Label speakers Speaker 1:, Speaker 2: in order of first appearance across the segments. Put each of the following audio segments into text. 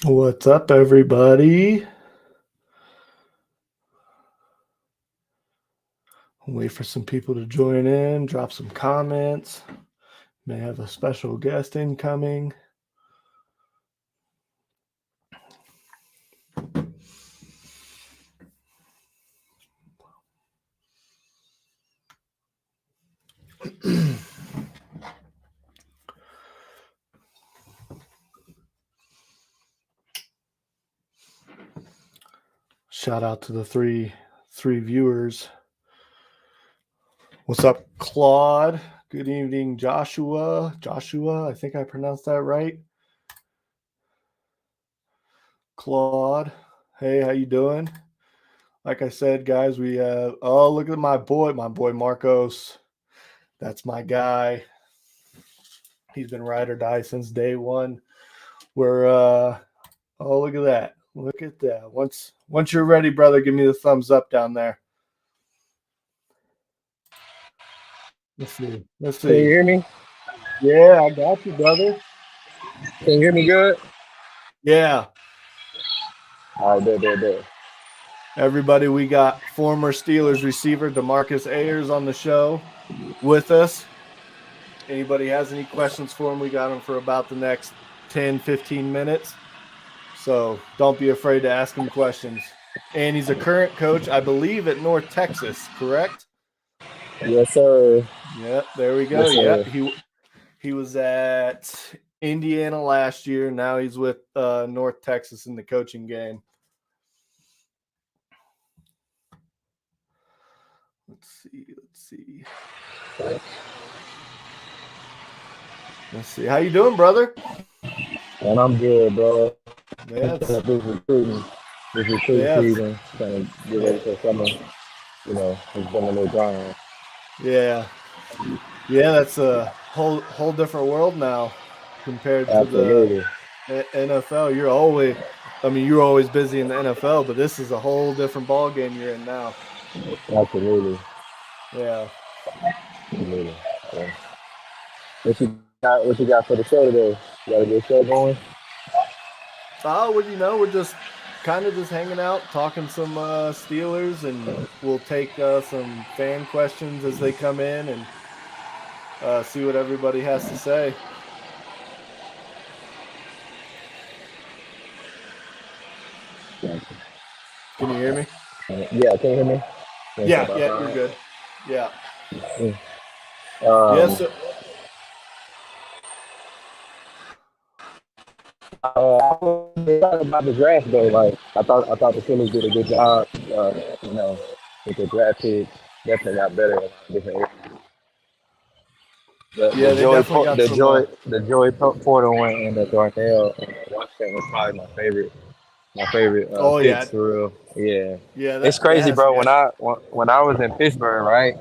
Speaker 1: What's up, everybody? Wait for some people to join in, drop some comments. May have a special guest incoming. Shout out to the three viewers. What's up, Claude? Good evening, Joshua. I think I pronounced that right. Claude, hey, how you doing? Like I said, guys, we have. Oh, look at my boy Marcos. That's my guy. He's been ride or die since day one. We're oh, look at that. Look at that. Once you're ready, brother, give me the thumbs up down there. Let's see.
Speaker 2: Can you hear me?
Speaker 1: Yeah, I got you, brother.
Speaker 2: Can you hear me good?
Speaker 1: Yeah.
Speaker 2: All right, good.
Speaker 1: Everybody, we got former Steelers receiver DeMarcus Ayers on the show with us. Anybody has any questions for him, we got him for about the next 10, 15 minutes. So don't be afraid to ask him questions. And he's a current coach, I believe, at North Texas, correct?
Speaker 2: Yes, sir.
Speaker 1: Yep, there we go.
Speaker 2: Yes, sir.
Speaker 1: Yeah, he was at Indiana last year. Now he's with North Texas in the coaching game. Let's see. How you doing, brother?
Speaker 2: And I'm good, bro.
Speaker 1: Yeah,
Speaker 2: This recruiting
Speaker 1: yeah,
Speaker 2: season, trying to get ready for summer. It's been a little grind.
Speaker 1: yeah. That's a whole different world now compared to the
Speaker 2: Absolutely.
Speaker 1: NFL. You're always busy in the NFL, but this is a whole different ball game you're in now.
Speaker 2: Absolutely.
Speaker 1: Yeah.
Speaker 2: Absolutely. So, what you got for the show today? You got a good show going?
Speaker 1: Oh, well, we're just kind of just hanging out, talking some Steelers, and we'll take some fan questions as they come in and see what everybody has to say. Can you hear me?
Speaker 2: Yeah, can you hear me?
Speaker 1: Yeah, you're good. Yeah.
Speaker 2: Um,
Speaker 1: Yes.
Speaker 2: I was talking about the draft though. Like I thought the Phillies did a good job. You know, with the draft picks, definitely got better in a lot of different areas.
Speaker 1: Yeah, they definitely got some.
Speaker 2: The Joey Porter one and the Darnell Washington was probably my favorite
Speaker 1: Oh
Speaker 2: picks
Speaker 1: yeah,
Speaker 2: for real. Yeah,
Speaker 1: yeah.
Speaker 2: it's
Speaker 1: That
Speaker 2: crazy,
Speaker 1: has to
Speaker 2: bro.
Speaker 1: be.
Speaker 2: When I was in Pittsburgh, right?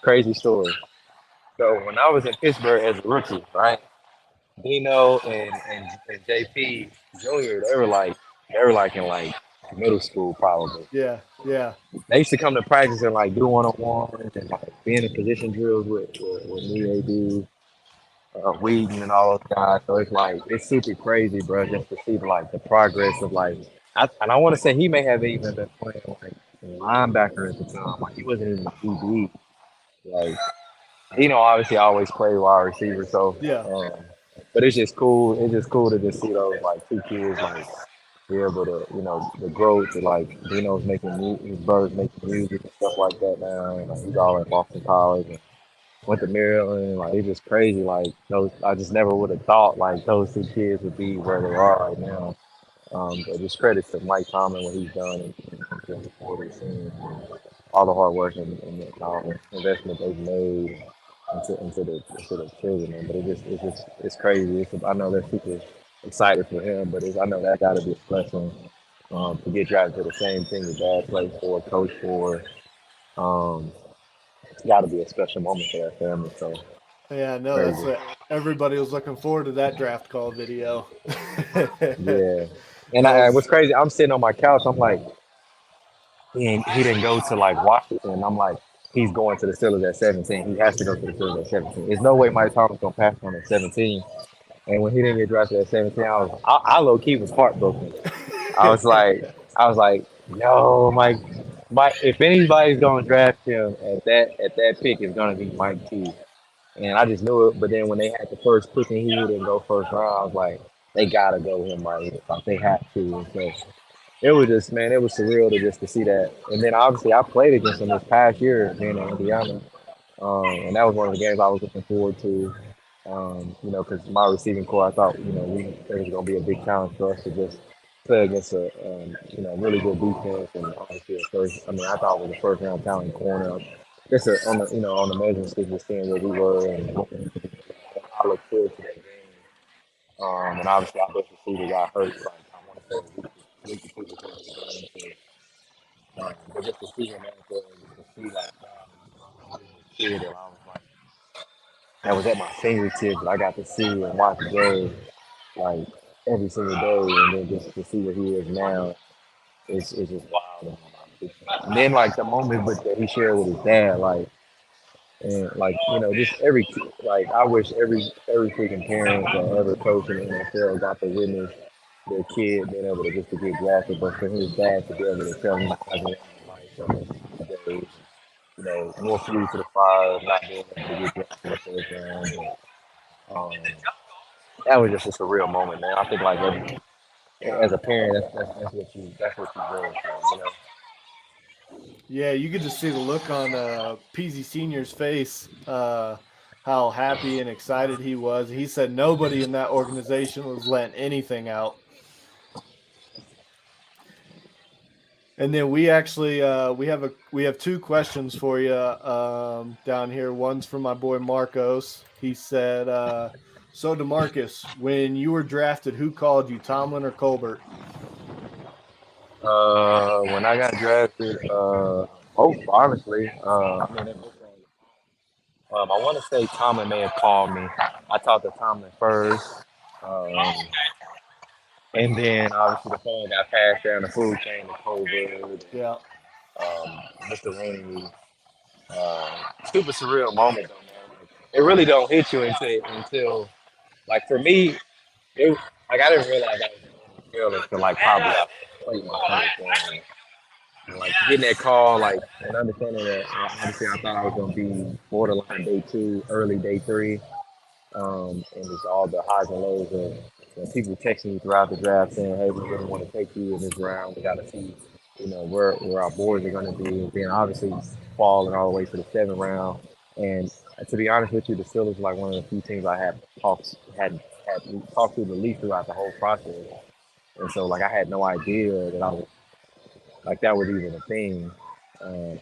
Speaker 2: Crazy story. So when I was in Pittsburgh as a rookie, right? Dino and JP Junior, they were like in like middle school probably.
Speaker 1: Yeah.
Speaker 2: They used to come to practice and like do one on ones and like be in the position drills with me, AD, Whedon and all those guys. So it's like it's super crazy, bro, just to see like the progress of like. I want to say he may have even been playing like linebacker at the time. Like he wasn't even a QB. Like obviously always played wide receiver. So,
Speaker 1: Yeah.
Speaker 2: but it's just cool. It's just cool to just see those like two kids like be able to the growth. Like Dino's making music, his brother's making music and stuff like that now. And like, he's all in Boston College and went to Maryland. Like it's just crazy. Like those, I just never would have thought like those two kids would be where they are right now. But just credit to Mike Tomlin what he's done and for the team, all the hard work and investment they've made into the children. Man. But it's crazy. I know they're super excited for him, but I know that got to be a blessing to get drafted to the same thing your dad played for, coach for. Um, it's got to be a special moment for that family. So
Speaker 1: Yeah. No, that's
Speaker 2: crazy.
Speaker 1: what everybody was looking forward to that draft call video.
Speaker 2: Yeah. And
Speaker 1: That
Speaker 2: what's
Speaker 1: was.
Speaker 2: crazy, I'm sitting on my couch. I'm like, he didn't go to like Washington. I'm like, he's going to the Steelers at 17. He has to go to the Steelers at 17. There's no way Mike Tomlin's gonna pass on at 17. And when he didn't get drafted at 17, I low key was heartbroken. I was like, no, Mike. If anybody's gonna draft him at that pick, it's gonna be Mike T. And I just knew it. But then when they had the first pick and he didn't go first round, I was like, they gotta go him right here. Like they have to. And so it was just, man, it was surreal to see that. And then obviously I played against him this past year being in Indiana. And that was one of the games I was looking forward to. Because my receiving core, I thought, it was going to be a big challenge for us to just play against a, really good defense and obviously I thought it was a first round talent corner. Just on the measuring stick, just seeing where we were and I look forward to that game. And obviously our best receiver got hurt. Like I want to say we could put this over the game. But just to see him out there, just to see like, kid, and I was like, that was at my fingertips. I got to see and watch Joe like every single day, and then just to see where he is now, it's just wild. And then like the moment that he shared with his dad, like and like just like I wish every freaking parent that ever coached in the NFL got to witness their kid being able to just to get drafted, but for his dad to be able to tell him like, more fuel to the fire, of not being able to get drafted in the first round. That was just a surreal moment, man. I think like as a parent, that's what you dream for.
Speaker 1: Yeah, you could just see the look on Peasy Senior's face, how happy and excited he was. He said nobody in that organization was letting anything out. And then we actually we have two questions for you down here. One's from my boy Marcos. He said, "So DeMarcus, when you were drafted, who called you, Tomlin or Colbert?"
Speaker 2: When I got drafted, both honestly. I want to say Tomlin may have called me. I talked to Tomlin first, um, and then obviously the phone got passed down the food chain to Colbert,
Speaker 1: Yeah,
Speaker 2: Mr. Rainey. Super surreal moment though, man. Like, it really don't hit you until like for me, it like I didn't realize I was in the NFL until like probably I played my first game. And, like getting that call, like and understanding that obviously I thought I was gonna be borderline day two, early day three, and just all the highs and lows of people texting me throughout the draft saying, "Hey, we really want to take you in this round. We got to see, where our boards are going to be." And then obviously falling all the way to the seventh round. And to be honest with you, the Steelers were like one of the few teams I had talked to the least throughout the whole process. And so like I had no idea that I was like that was even a thing. I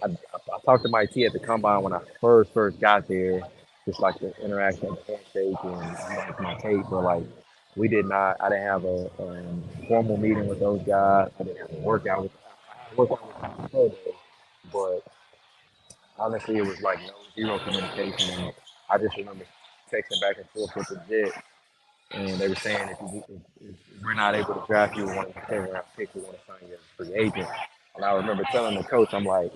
Speaker 2: talked to my T at the combine when I first got there, just like the interaction, the handshake, and my tape. But like, we did not. I didn't have a formal meeting with those guys. I didn't have a workout with. I had a workout with them before day, but honestly, it was like no zero communication. And I just remember texting back and forth with the Jet, and they were saying if we're not able to draft you one of the 10 round picks, we want to sign you as a free agent. And I remember telling the coach, I'm like,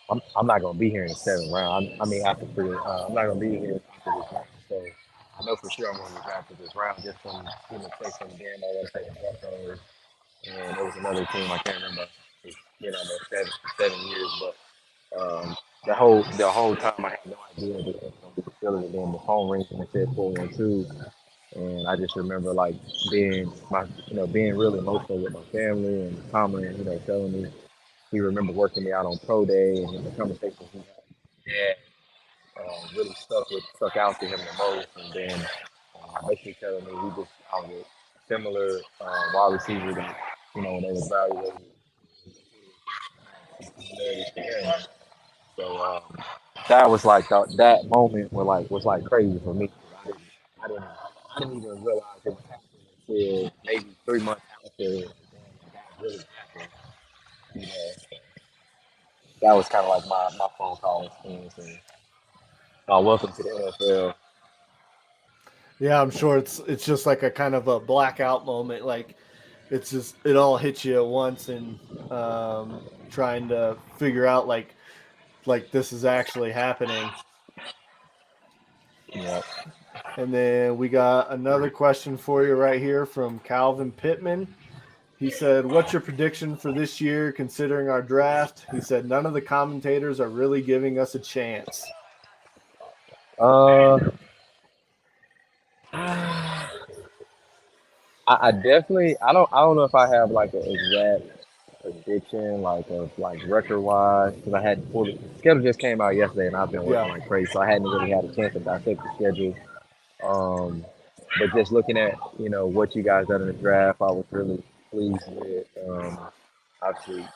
Speaker 2: I'm not gonna be here in the seventh round. After free, I'm not gonna be here after this round. So I know for sure I'm gonna be after this round just from take some damn I want to say the Buckos, and there was another team I can't remember. It's been almost 7 years, but the whole time I had no idea that it was gonna be the Steelers. And then the phone rings and it said 412, and I just remember like being really emotional with my family and Tomlin, telling me he remember working me out on pro day and the conversations he had with my dad really stuck out to him the most. And then basically telling me I was a similar wide receiver that when they was evaluating similarities to him. So that was like that moment was like crazy for me. I didn't I didn't even realize it was happening until maybe 3 months after that really happened. You know, that was kind of like my phone call experience. And welcome to the NFL.
Speaker 1: yeah, I'm sure it's just like a kind of a blackout moment. Like it's just it all hits you at once, and trying to figure out like this is actually happening.
Speaker 2: Yeah.
Speaker 1: And then we got another question for you right here from Calvin Pittman. He said, "What's your prediction for this year considering our draft?" He said, "None of the commentators are really giving us a chance."
Speaker 2: Uh, I, I definitely I don't know if I have like an exact prediction like of like record wise because I had pulled the schedule just came out yesterday and I've been working
Speaker 1: Yeah.
Speaker 2: like crazy so I hadn't really had a chance to dissect the schedule. Um, but just looking at what you guys done in the draft, I was really pleased with. Obviously,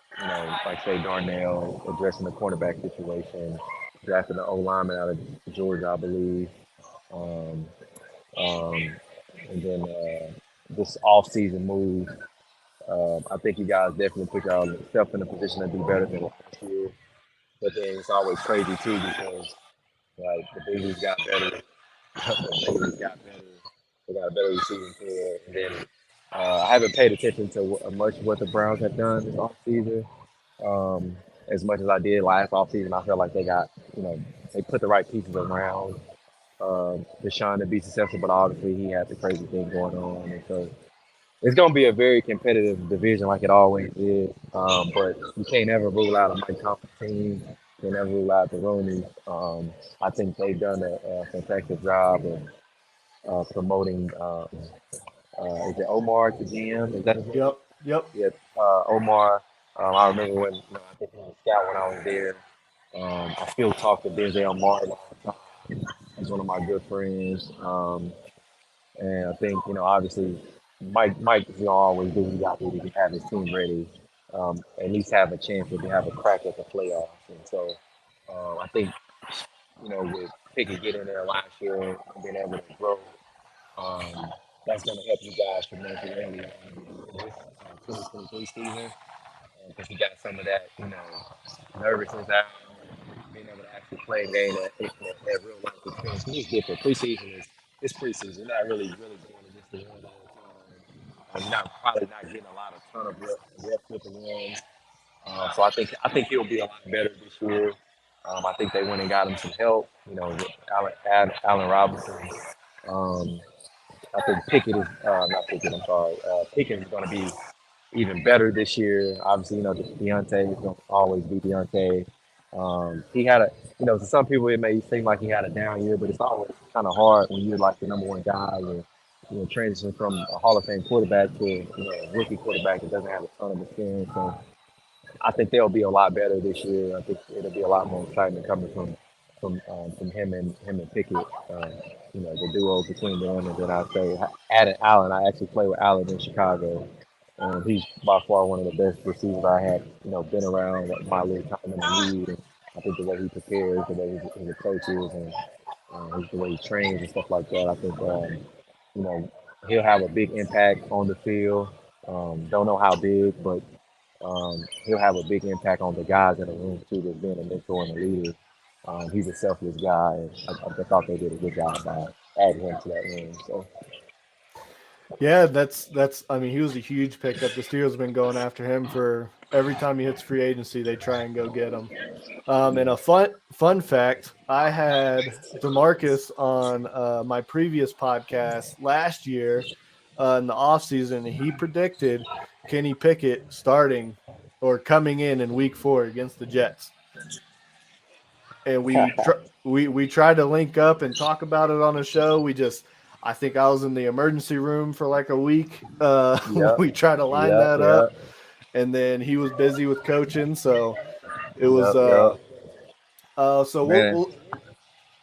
Speaker 2: like say Darnell addressing the cornerback situation, drafting the O lineman out of Georgia, I believe. Um, um, and then this off-season move. I think you guys definitely put yourself in a position to do better than last year. But then it's always crazy too because like the Big Leagues got better, the Big Leagues got better. They got a better receiving core. And then I haven't paid attention to much what the Browns have done this offseason. Um, as much as I did last offseason, I felt like they put the right pieces around Deshaun to be successful, but obviously he had the crazy thing going on. And so it's going to be a very competitive division like it always is. But you can't ever rule out a Mike Tomlin team. You can never rule out the Rooney. I think they've done a fantastic job of promoting. Is it Omar to GM? Is that his name?
Speaker 1: Yep. Yep.
Speaker 2: Yeah, Omar. I remember when I think he was a scout when I was there. I still talk to Denzel Omar all the time. He's one of my good friends. And I think, obviously, Mike is gonna always do what he got to do to have his team ready, at least have a chance to have a crack at the playoffs. And so, I think, with Pickett getting there last year and being able to grow, um, that's gonna help you guys tremendously early on in this 2023 season because you got some of that, nervousness out, being able to actually play a game that real life experience. It's different. Preseason is it's preseason. You're not really going against the one all the time. You're not probably not getting a lot of ton of reps with the ones. So I think he'll be a lot better this year. I think they went and got him some help. With Allen Robinson. Um, I think Pickett is not Pickett. I'm sorry. Pickett is going to be even better this year. Obviously, Deontay is going to always be Deontay. He had to some people it may seem like he had a down year, but it's always kind of hard when you're like the number one guy and transition from a Hall of Fame quarterback to a rookie quarterback that doesn't have a ton of experience. So I think they'll be a lot better this year. I think it'll be a lot more exciting coming from him and Pickett. The duo between them, and then I say Allen. I actually play with Allen in Chicago. He's by far one of the best receivers I had, been around my little time in the league. And I think the way he prepares, the way his approach is, and the way he trains and stuff like that. I think you know he'll have a big impact on the field. Don't know how big, but he'll have a big impact on the guys in the room too. That's being a mentor and a leader. He's a selfless guy, and I thought they did a good job by adding him to that room. So
Speaker 1: Yeah, that's. I mean, he was a huge pickup. The Steelers have been going after him for every time he hits free agency, they try and go get him. And a fun fact: I had Demarcus on my previous podcast last year in the offseason, and he predicted Kenny Pickett starting or coming in Week 4 against the Jets. And we tried to link up and talk about it on a show. I think I was in the emergency room for like a week.
Speaker 2: yep,
Speaker 1: We tried to line
Speaker 2: yep,
Speaker 1: that up,
Speaker 2: yep,
Speaker 1: and then he was busy with coaching, so it was
Speaker 2: yep, yep.
Speaker 1: so
Speaker 2: Man,
Speaker 1: we'll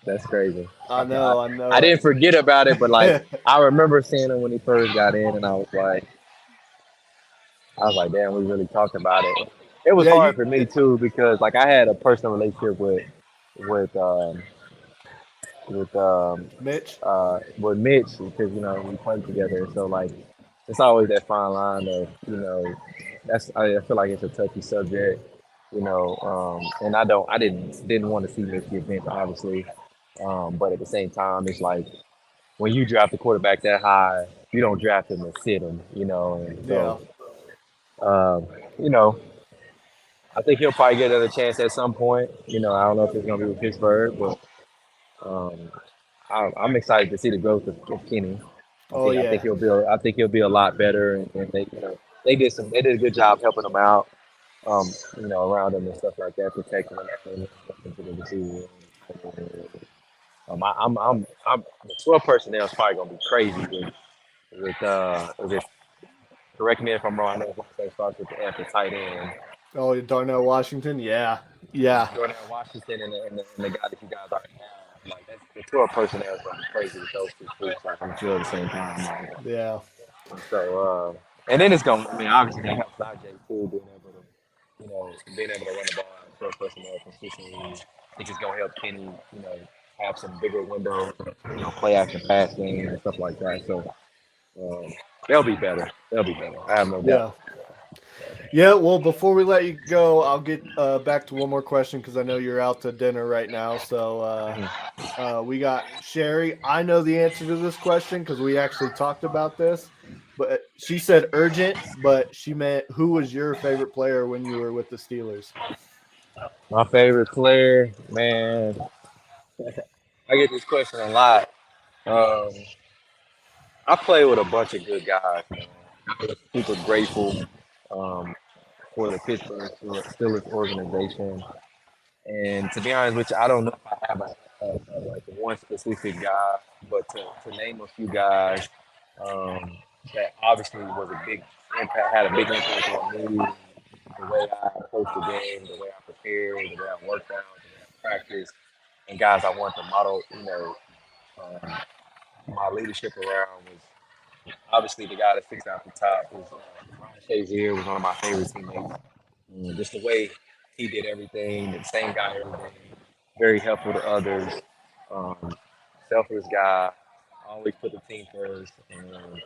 Speaker 2: that's crazy.
Speaker 1: I
Speaker 2: I,
Speaker 1: know, I
Speaker 2: I
Speaker 1: know
Speaker 2: didn't forget about it, but like I remember seeing him when he first got in, and I was like, damn, we really talked about it. It was
Speaker 1: yeah,
Speaker 2: hard for me too because like I had a personal relationship with with
Speaker 1: Mitch.
Speaker 2: with Mitch because we played together. So like it's always that fine line of I feel like it's a touchy subject, and I didn't want to see Mitch get benched obviously, but at the same time it's like when you draft a quarterback that high, you don't draft him to sit him, and
Speaker 1: Yeah.
Speaker 2: so um, you know I think he'll probably get another chance at some point. I don't know if it's gonna be with Pittsburgh, but um, I'm excited to see the growth of Kenny.
Speaker 1: Oh
Speaker 2: I think
Speaker 1: yeah,
Speaker 2: I think he'll be a lot better, and they they did a good job helping him out, around him and stuff like that, protecting him and stuff into the receiver. The 12 personnel is probably gonna be crazy with correct me if I'm wrong. I know his last name starts with the F, the tight end.
Speaker 1: oh Darnell Washington, yeah, yeah,
Speaker 2: Jordan Washington and the guy that you guys already have. Like that's the 12 personnel is gonna be crazy with those two groups, like I'm sure at the same time. Like,
Speaker 1: yeah,
Speaker 2: and then it's gonna. I mean, obviously that helps Najee too, being able to run the ball out of 12 personnel consistently. I think it's gonna help Kenny, have some bigger windows, play action pass game and stuff like that. So um, they'll be better. They'll be better. I have no doubt.
Speaker 1: yeah. Yeah, well, before we let you go, I'll get back to one more question because I know you're out to dinner right now. So we got Sherry. I know the answer to this question because we actually talked about this, but she said urgent, but she meant who was your favorite player when you were with the Steelers?
Speaker 2: My favorite player, man. I get this question a lot. Um, I play with a bunch of good guys, man. I'm super grateful um, for the Pittsburgh Steelers organization. And to be honest with you, I don't know if I have like one specific guy, but to name a few guys um, that obviously was a big impact, had a big impact on me, the way I approached the game, the way I prepared, the way I worked out, the way I practiced, and guys I want to model, um, my leadership around was obviously the guy that sticks out the top was Ryan Shazier was one of my favorite teammates. Just the way he did everything, the same guy every day, very helpful to others, um, selfless guy, always put the team first. And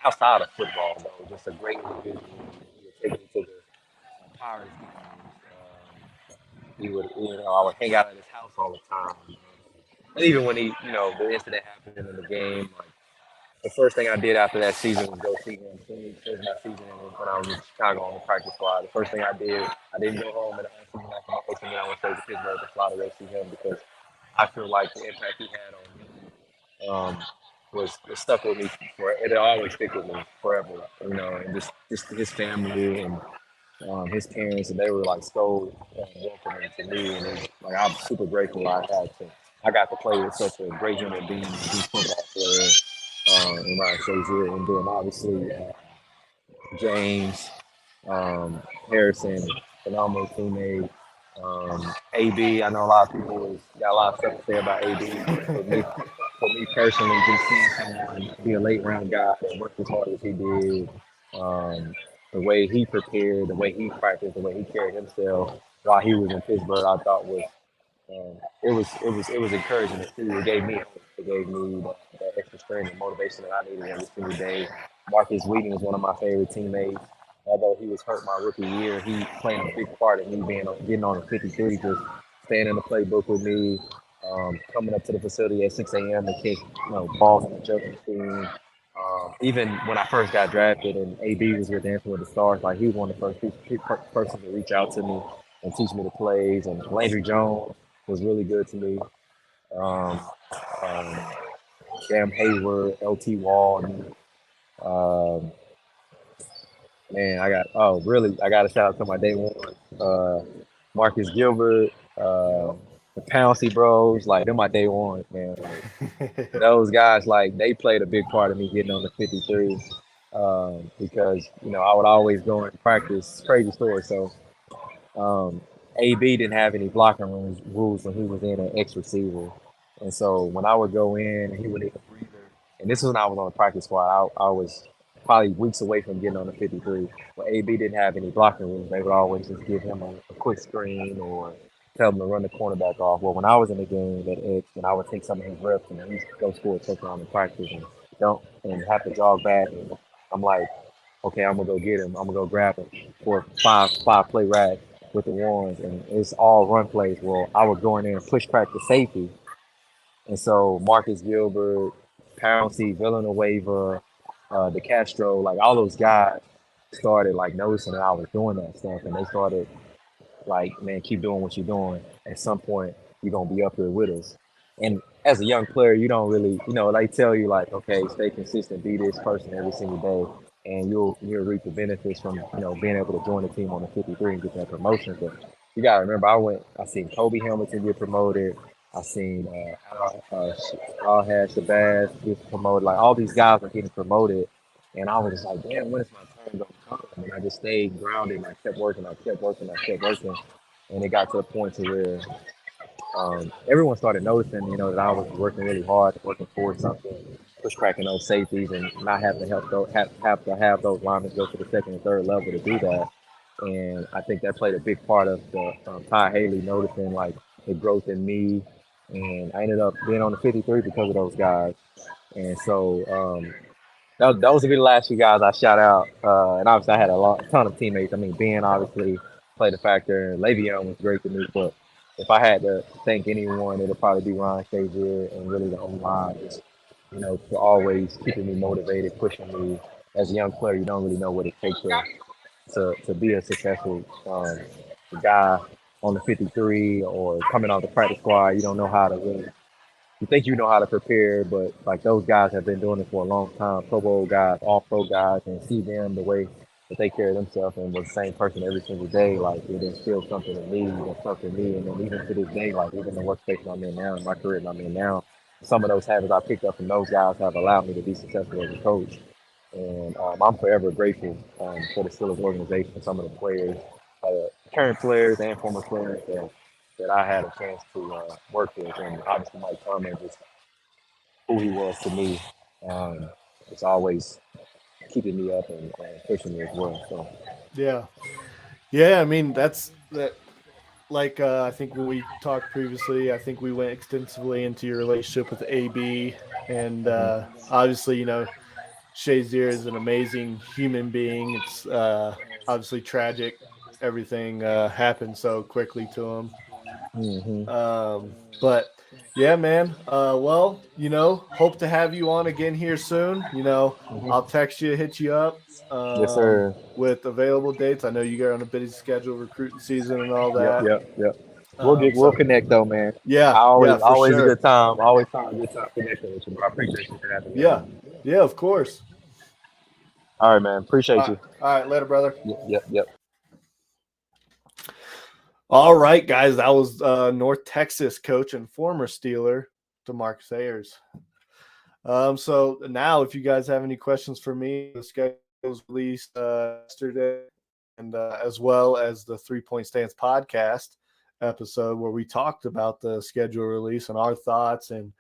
Speaker 2: outside of football, though, just a great individual. He would take me to the Pirates games. I would hang out at his house all the time. And even when the incident happened in the game, like the first thing I did after that season was go see him. Finished my season when I was in Chicago on the practice squad. The first thing I did, I didn't go home in the season after my opening. I went straight to Pittsburgh to fly to go see him because I feel like the impact he had on me was stuck with me for it'll always stick with me forever. And just his family and his parents, and they were like so welcoming to me, and like I'm super grateful I got to play with such a great human being, a good football player, in Ryan Shazier, and then obviously James, Harrison, phenomenal teammate. AB, I know a lot of people got a lot of stuff to say about AB, but for me personally, just seeing someone be a late round guy that worked as hard as he did, um, the way he prepared, the way he practiced, the way he carried himself while he was in Pittsburgh, I thought it was encouraging to see. It gave me hope. It gave me that extra strength and motivation that I needed every single day. Marcus Wheaton was one of my favorite teammates. Although he was hurt my rookie year, he played a big part in me getting on the 53, just staying in the playbook with me, coming up to the facility at 6 a.m. to kick balls on the jumping screen. Even when I first got drafted and AB was with Dancing with the Stars, like he was one of the person to reach out to me and teach me the plays. And Landry Jones was really good to me. Um, um, Cam Hayward, LT Wall, and man, I got to shout out to my day one, Marcus Gilbert, the Pouncey Bros, like they're my day one, man. Like, those guys, like they played a big part of me getting on the 53, because I would always go and practice. Crazy story. So um, AB didn't have any blocking rules when he was in an X receiver, and so when I would go in, he would need a breather. And this was when I was on the practice squad. I was probably weeks away from getting on the 53. But AB didn't have any blocking rules. They would always just give him a quick screen or tell him to run the cornerback off. Well, when I was in the game at X, and I would take some of his reps and he'd go score a touchdown in practice and have to jog back. And I'm like, okay, I'm gonna go get him. I'm gonna go grab him for five play rack with the ones, and it's all run plays. Well, I would go in there and push crack the safety, and so Marcus Gilbert, Pouncey, Villanueva, DeCastro, like all those guys started like noticing that I was doing that stuff, and they started like, man, keep doing what you're doing. At some point, you're gonna be up here with us. And as a young player, you don't really, they tell you like, okay, stay consistent, be this person every single day, and you'll reap the benefits from being able to join the team on the 53 and get that promotion. But you gotta remember, I seen Kobe Hamilton get promoted. I seen Al Shabazz get promoted. Like all these guys are getting promoted, and I was just like, damn, when is my turn gonna come? And I just stayed grounded. And I kept working. I kept working. I kept working, and it got to a point to where everyone started noticing, that I was working really hard, working towards something, push cracking those safeties, and not having to have those linemen go to the second and third level to do that. And I think that played a big part of the Ty Haley noticing like the growth in me, and I ended up being on the 53 because of those guys. And so those would be the last few guys I shout out. And obviously, I had a ton of teammates. I mean, Ben obviously played a factor. Le'Veon was great to me. But if I had to thank anyone, it'll probably be Ron Shazier and really the O-line. Just, for always keeping me motivated, pushing me. As a young player, you don't really know what it takes to be a successful guy on the 53 or coming off the practice squad. You don't know how to really you think you know how to prepare, but like those guys have been doing it for a long time. Pro Bowl guys, all pro guys, and see them the way that they carry themselves and with the same person every single day, like it instills something in me, that something in me, and then even to this day, like even the workspace I'm in now, in my career that I'm in now, some of those habits I picked up from those guys have allowed me to be successful as a coach. And I'm forever grateful for the Steelers organization, some of the players, current players and former players that I had a chance to work with, and obviously Mike Tomlin, just who he was to me. Um, it's always keeping me up and pushing me as well. So,
Speaker 1: Yeah. Yeah. I mean, that's that. Like I think when we talked previously, I think we went extensively into your relationship with AB, and
Speaker 2: mhm.
Speaker 1: obviously, Shazier is an amazing human being. It's obviously tragic. Everything happened so quickly to him.
Speaker 2: Mhm.
Speaker 1: But yeah, man. Well, hope to have you on again here soon. I'll
Speaker 2: Mhm.
Speaker 1: text you, hit you up
Speaker 2: Yes, sir.
Speaker 1: with available dates. I know you get on a busy schedule, recruiting season, and all
Speaker 2: Yep,
Speaker 1: that.
Speaker 2: yep, yep. We'll
Speaker 1: So
Speaker 2: connect though, man.
Speaker 1: yeah,
Speaker 2: I
Speaker 1: yeah,
Speaker 2: always
Speaker 1: for
Speaker 2: always a
Speaker 1: sure.
Speaker 2: good time. Always a good time connecting with you, bro. I appreciate you for having me
Speaker 1: Yeah,
Speaker 2: on.
Speaker 1: yeah, of course.
Speaker 2: All right, man. Appreciate
Speaker 1: All right,
Speaker 2: you.
Speaker 1: all right, later, brother.
Speaker 2: Yep, yep, yep.
Speaker 1: All right, guys, that was North Texas coach and former Steeler, DeMarcus Ayers. So now, if you guys have any questions for me, the schedule was released yesterday, and as well as the 3 Point Stance podcast episode where we talked about the schedule release and our thoughts, and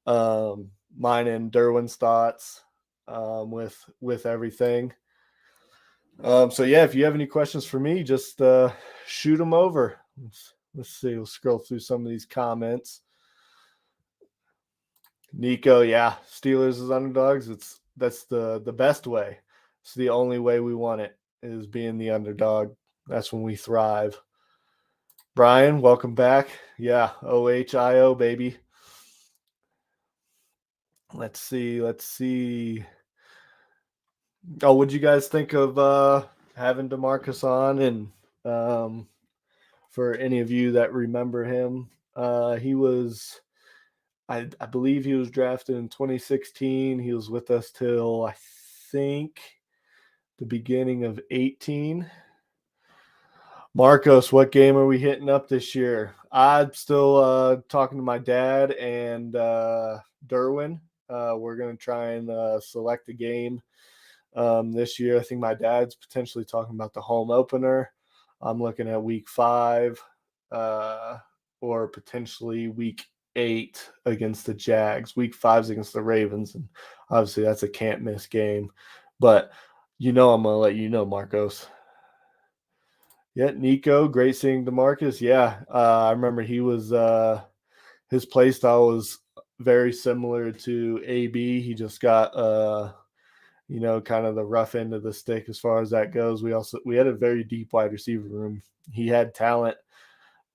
Speaker 1: mine and Derwin's thoughts with everything. So yeah, if you have any questions for me, just shoot them over. Let's see. We'll scroll through some of these comments. Nico, yeah, Steelers as underdogs. That's the best way. It's the only way we want it is being the underdog. That's when we thrive. Brian, welcome back. Yeah, OHIO baby. Let's see. Let's see. Oh, what'd you guys think of having DeMarcus on? And for any of you that remember him, he was I believe he was drafted in 2016. He was with us till I think the beginning of 18. Marcos, what game are we hitting up this year? I'm still talking to my dad and Derwin. We're going to try and select a game this year. I think my dad's potentially talking about the home opener. I'm looking at week 5 or potentially week 8 against the Jags. Week 5's against the Ravens. And obviously, that's a can't miss game. But I'm going to let you know, Marcos. Yeah, Nico, great seeing DeMarcus. Yeah, I remember he was his play style was very similar to AB. He just got kind of the rough end of the stick as far as that goes. We had a very deep wide receiver room. He had talent,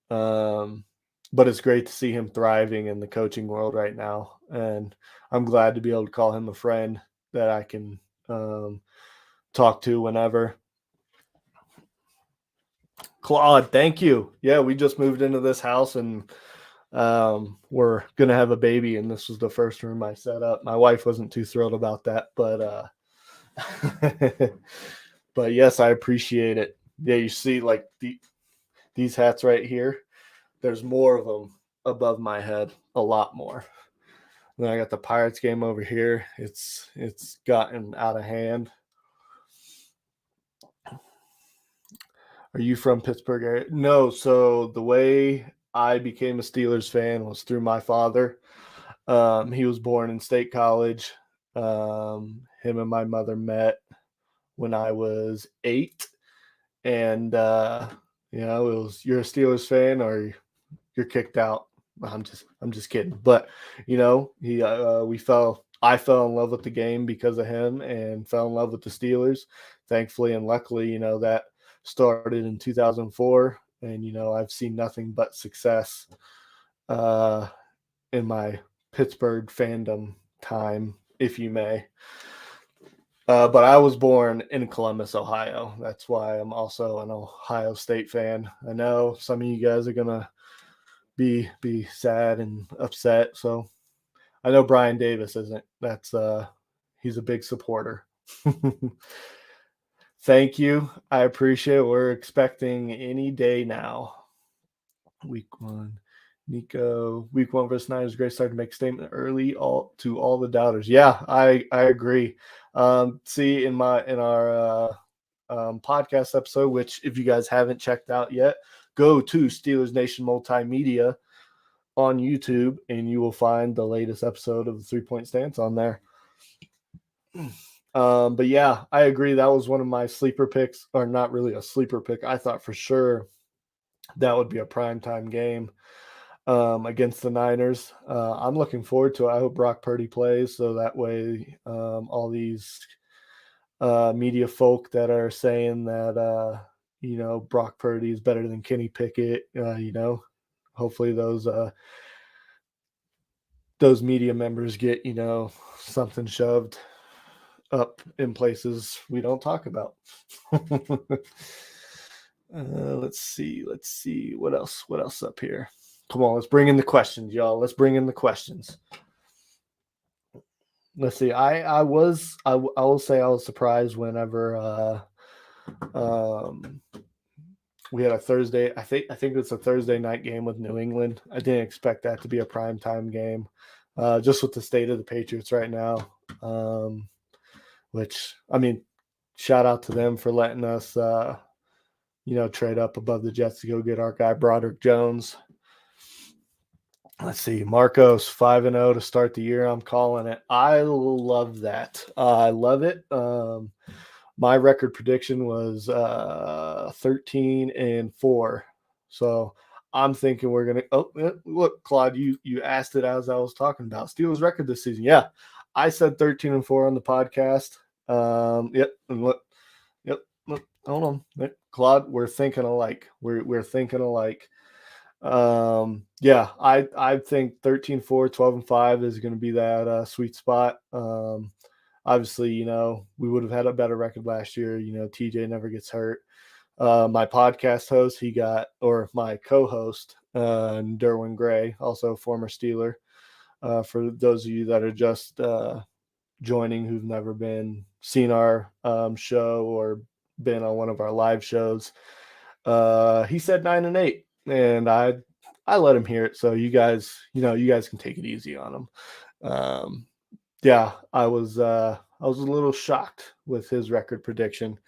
Speaker 1: but it's great to see him thriving in the coaching world right now. And I'm glad to be able to call him a friend that I can talk to whenever. Claude, thank you. Yeah, we just moved into this house and we're gonna have a baby, and this was the first room I set up. My wife wasn't too thrilled about that, but but yes, I appreciate it. Yeah, you see, like these hats right here. There's more of them above my head, a lot more. Then I got the Pirates game over here. It's gotten out of hand. Are you from Pittsburgh area? No. So the way I became a Steelers fan was through my father. He was born in State College. Him and my mother met when I was 8, and it was, you're a Steelers fan or you're kicked out. I'm just kidding. But he I fell in love with the game because of him and fell in love with the Steelers. Thankfully and luckily, that started in 2004, and I've seen nothing but success uh, in my Pittsburgh fandom time, if you may. But I was born in Columbus, Ohio. That's why I'm also an Ohio State fan. I know some of you guys are gonna be sad and upset. So I know Brian Davis isn't. He's a big supporter. Thank you. I appreciate it. We're expecting any day now. Week 1. Nico, week 1 versus 9 is a great start to make a statement early to all the doubters. Yeah, I agree. See in our podcast episode, which if you guys haven't checked out yet, go to Steelers Nation Multimedia on YouTube, and you will find the latest episode of the 3-Point Stance on there. But yeah, I agree. That was one of my sleeper picks, or not really a sleeper pick. I thought for sure that would be a primetime game against the Niners. I'm looking forward to it. I hope Brock Purdy plays, so that way all these media folk that are saying that Brock Purdy is better than Kenny Pickett, hopefully those media members get something shoved up in places we don't talk about. Let's see what else up here. Come on, let's bring in the questions, y'all. Let's bring in the questions. Let's see. I will say I was surprised whenever we had a Thursday. I think it's a Thursday night game with New England. I didn't expect that to be a primetime game, just with the state of the Patriots right now. Which, I mean, shout out to them for letting us, trade up above the Jets to go get our guy Broderick Jones. Let's see, Marcos 5-0 to start the year. I'm calling it. I love that. I love it. My record prediction was 13-4. So I'm thinking we're gonna. Oh, look, Claude, you asked it as I was talking about Steelers record this season. Yeah, I said 13-4 on the podcast. Yep, and look, yep. Look, hold on, Claude. We're thinking alike. We're thinking alike. Yeah, I think 13-4, 12-5 is going to be that sweet spot. Obviously, we would have had a better record last year. TJ never gets hurt. My podcast host, my co-host, Derwin Gray, also former Steeler. For those of you that are just joining who've never seen our show or been on one of our live shows, he said 9-8, and I let him hear it. So you guys can take it easy on him. Yeah, I was a little shocked with his record prediction.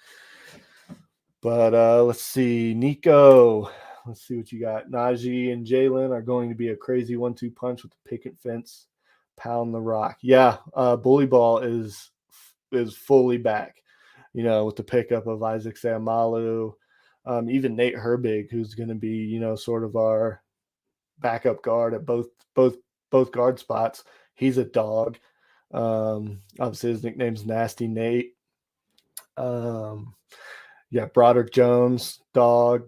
Speaker 1: But let's see, Nico. Let's see what you got. Najee and Jalen are going to be a crazy 1-2 punch with the picket fence, pound the rock. Yeah, bully ball is fully back. With the pickup of Isaac Seumalo, even Nate Herbig, who's going to be sort of our backup guard at both guard spots. He's a dog. Obviously his nickname's Nasty Nate. Yeah, Broderick Jones, dog.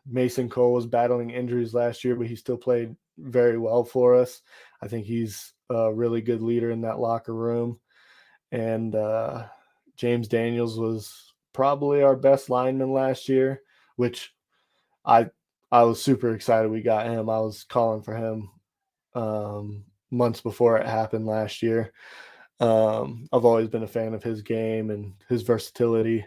Speaker 1: Mason Cole was battling injuries last year, but he still played very well for us. I think he's a really good leader in that locker room. And James Daniels was probably our best lineman last year, which I I was super excited we got him. I was calling for him months before it happened last year. I've always been a fan of his game and his versatility.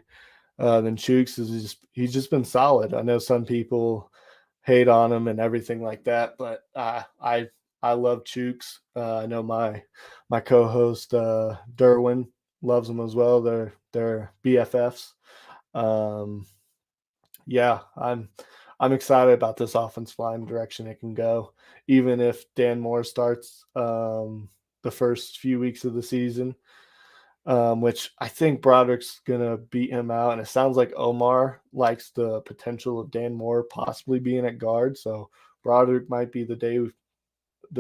Speaker 1: Then Chooks is he's just been solid. I know some people hate on him and everything like that, but I love Chooks. I know my co-host Derwin loves him as well. They're BFFs. Um, yeah, I'm excited about this offensive line direction it can go. Even if Dan Moore starts the first few weeks of the season, which I think Broderick's gonna beat him out, and it sounds like Omar likes the potential of Dan Moore possibly being at guard. So Broderick might be the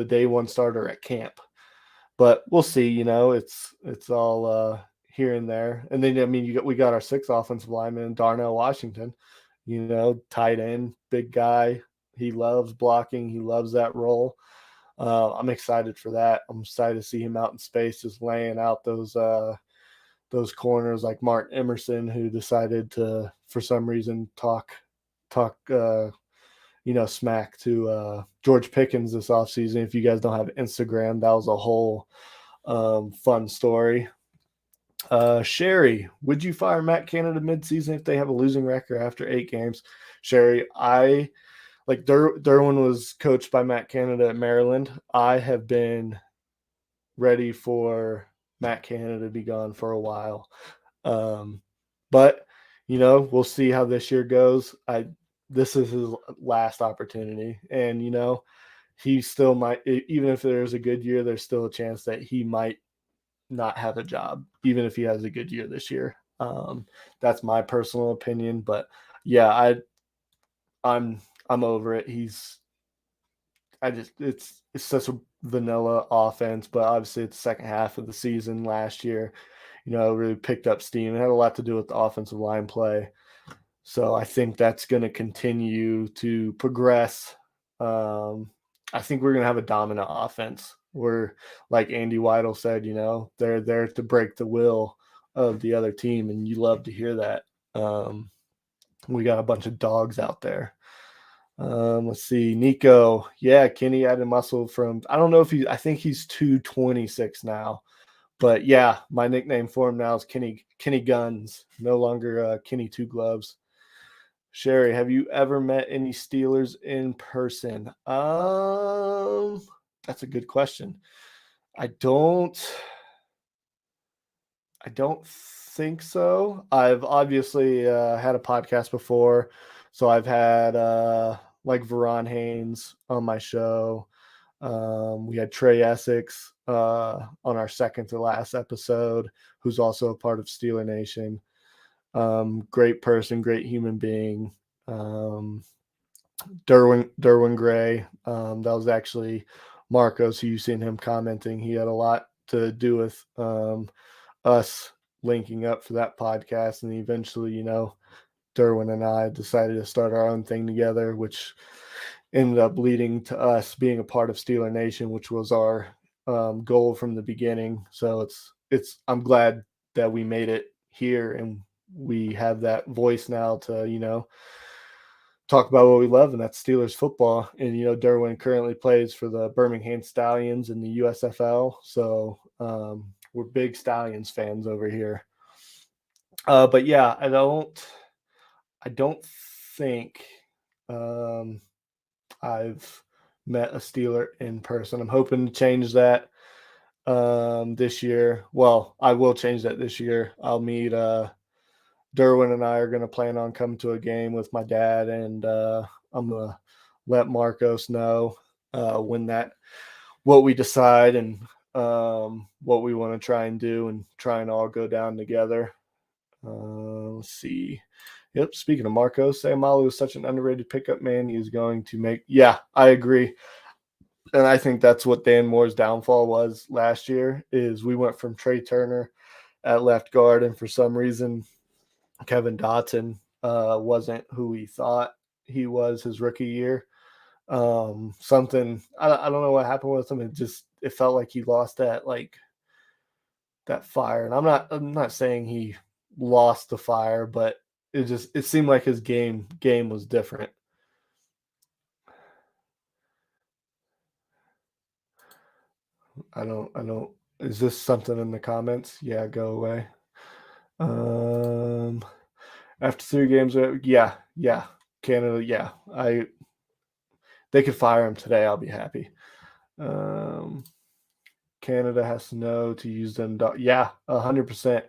Speaker 1: day one starter at camp, but we'll see. It's all here and there. And then I mean, we got our sixth offensive lineman, Darnell Washington. Tight end, big guy. He loves blocking. He loves that role. I'm excited for that. I'm excited to see him out in space, just laying out those corners like Mark Emerson, who decided to, for some reason, talk smack to George Pickens this offseason. If you guys don't have Instagram, that was a whole fun story. Sherry, would you fire Matt Canada midseason if they have a losing record after 8 games? Sherry, I like Derwin was coached by Matt Canada at Maryland. I have been ready for Matt Canada to be gone for a while. But we'll see how this year goes. This is his last opportunity, and he still might, even if there's a good year, there's still a chance that he might not have a job, even if he has a good year this year. That's my personal opinion, but yeah, I'm over it. It's such a vanilla offense, but obviously it's the second half of the season last year. Really picked up steam. It had a lot to do with the offensive line play. So I think that's going to continue to progress. I think we're going to have a dominant offense. We're, like Andy Weidel said, they're there to break the will of the other team, and you love to hear that. We got a bunch of dogs out there. Let's see, Nico. Yeah, Kenny added muscle from. I don't know if I think he's 226 now. But yeah, my nickname for him now is Kenny Guns, no longer Kenny Two Gloves. Sherry, have you ever met any Steelers in person? That's a good question. I don't think so. I've obviously had a podcast before, so I've had like Veron Haynes on my show. We had Trey Essex on our second to last episode, who's also a part of Steeler Nation. Great person, great human being. Derwin Gray. That was actually Marcos, who you seen him commenting. He had a lot to do with us linking up for that podcast, and eventually, Derwin and I decided to start our own thing together, which ended up leading to us being a part of Steeler Nation, which was our goal from the beginning. So I'm glad that we made it here, and we have that voice now to talk about what we love, and that's Steelers football. And Derwin currently plays for the Birmingham Stallions in the USFL, so we're big Stallions fans over here. But yeah, I don't think I've met a Steeler in person. I'm hoping to change that this year. Well, I will change that this year. I'll meet Derwin and I are going to plan on coming to a game with my dad, and I'm going to let Marcos know what we decide and what we want to try and do, and try and all go down together. Let's see. Yep. Speaking of Marcos, Sayamalu is such an underrated pickup, man. He's going to make. Yeah, I agree. And I think that's what Dan Moore's downfall was last year. Is we went from Trey Turner at left guard, and for some reason, Kevin Dotson wasn't who we thought he was his rookie year. Something I don't know what happened with him. It felt like he lost that fire. And I'm not saying he lost the fire, but it seemed like his game was different. I don't. Is this something in the comments? Yeah, go away. Um, after 3 games, yeah, Canada, yeah. They could fire him today. I'll be happy. Um, Canada has to know to use them. Yeah, 100%.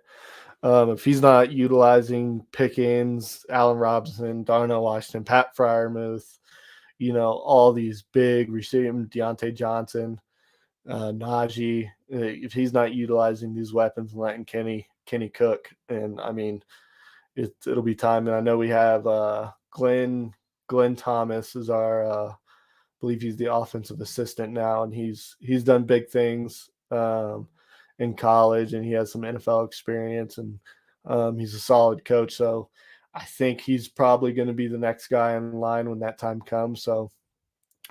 Speaker 1: If he's not utilizing Pickens, Allen Robinson, Darnell Washington, Pat Fryermuth, all these big receivers, Deontay Johnson, Najee, if he's not utilizing these weapons and letting Kenny cook, and I mean, it'll be time. And I know we have Glenn Thomas is our believe he's the offensive assistant now, and he's done big things in college, and he has some NFL experience, and he's a solid coach. So I think he's probably going to be the next guy in line when that time comes. So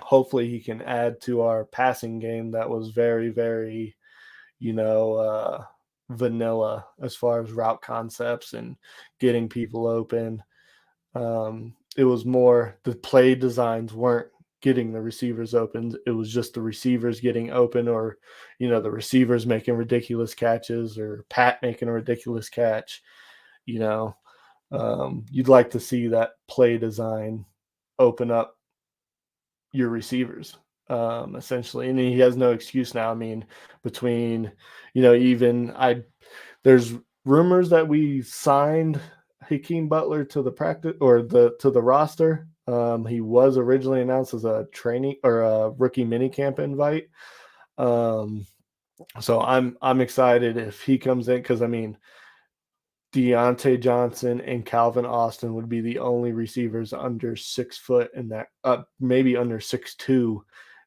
Speaker 1: hopefully he can add to our passing game that was very, very, you know, vanilla as far as route concepts and getting people open. It was more the play designs weren't getting the receivers open. It was just the receivers getting open, or the receivers making ridiculous catches, or Pat making a ridiculous catch. You know, you'd like to see that play design open up your receivers, essentially, and he has no excuse now. I mean, between even there's rumors that we signed Hakeem Butler to the practice or the roster. He was originally announced as a training or a rookie minicamp invite. Um, so I'm excited if he comes in, because I mean Deontay Johnson and Calvin Austin would be the only receivers under 6 foot in that, maybe under 6'2"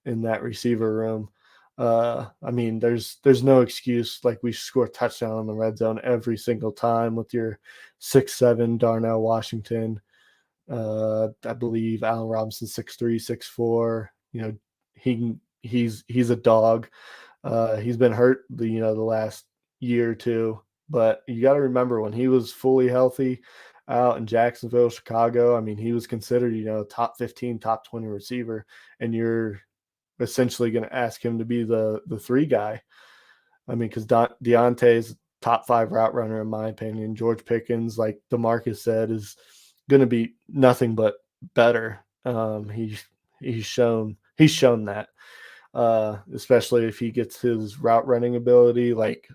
Speaker 1: in that receiver room. I mean, there's no excuse. Like, we score a touchdown in the red zone every single time with your 6'7" Darnell Washington. I believe Allen Robinson 6'3", 6'4". He's a dog. He's been hurt the last year or two, but you got to remember when he was fully healthy out in Jacksonville, Chicago. I mean, he was considered top 15, top 20 receiver, and you're essentially going to ask him to be the three guy. I mean, because Deontay's top 5 route runner in my opinion. George Pickens, like DeMarcus said, is going to be nothing but better. He's shown that, especially if he gets his route running ability like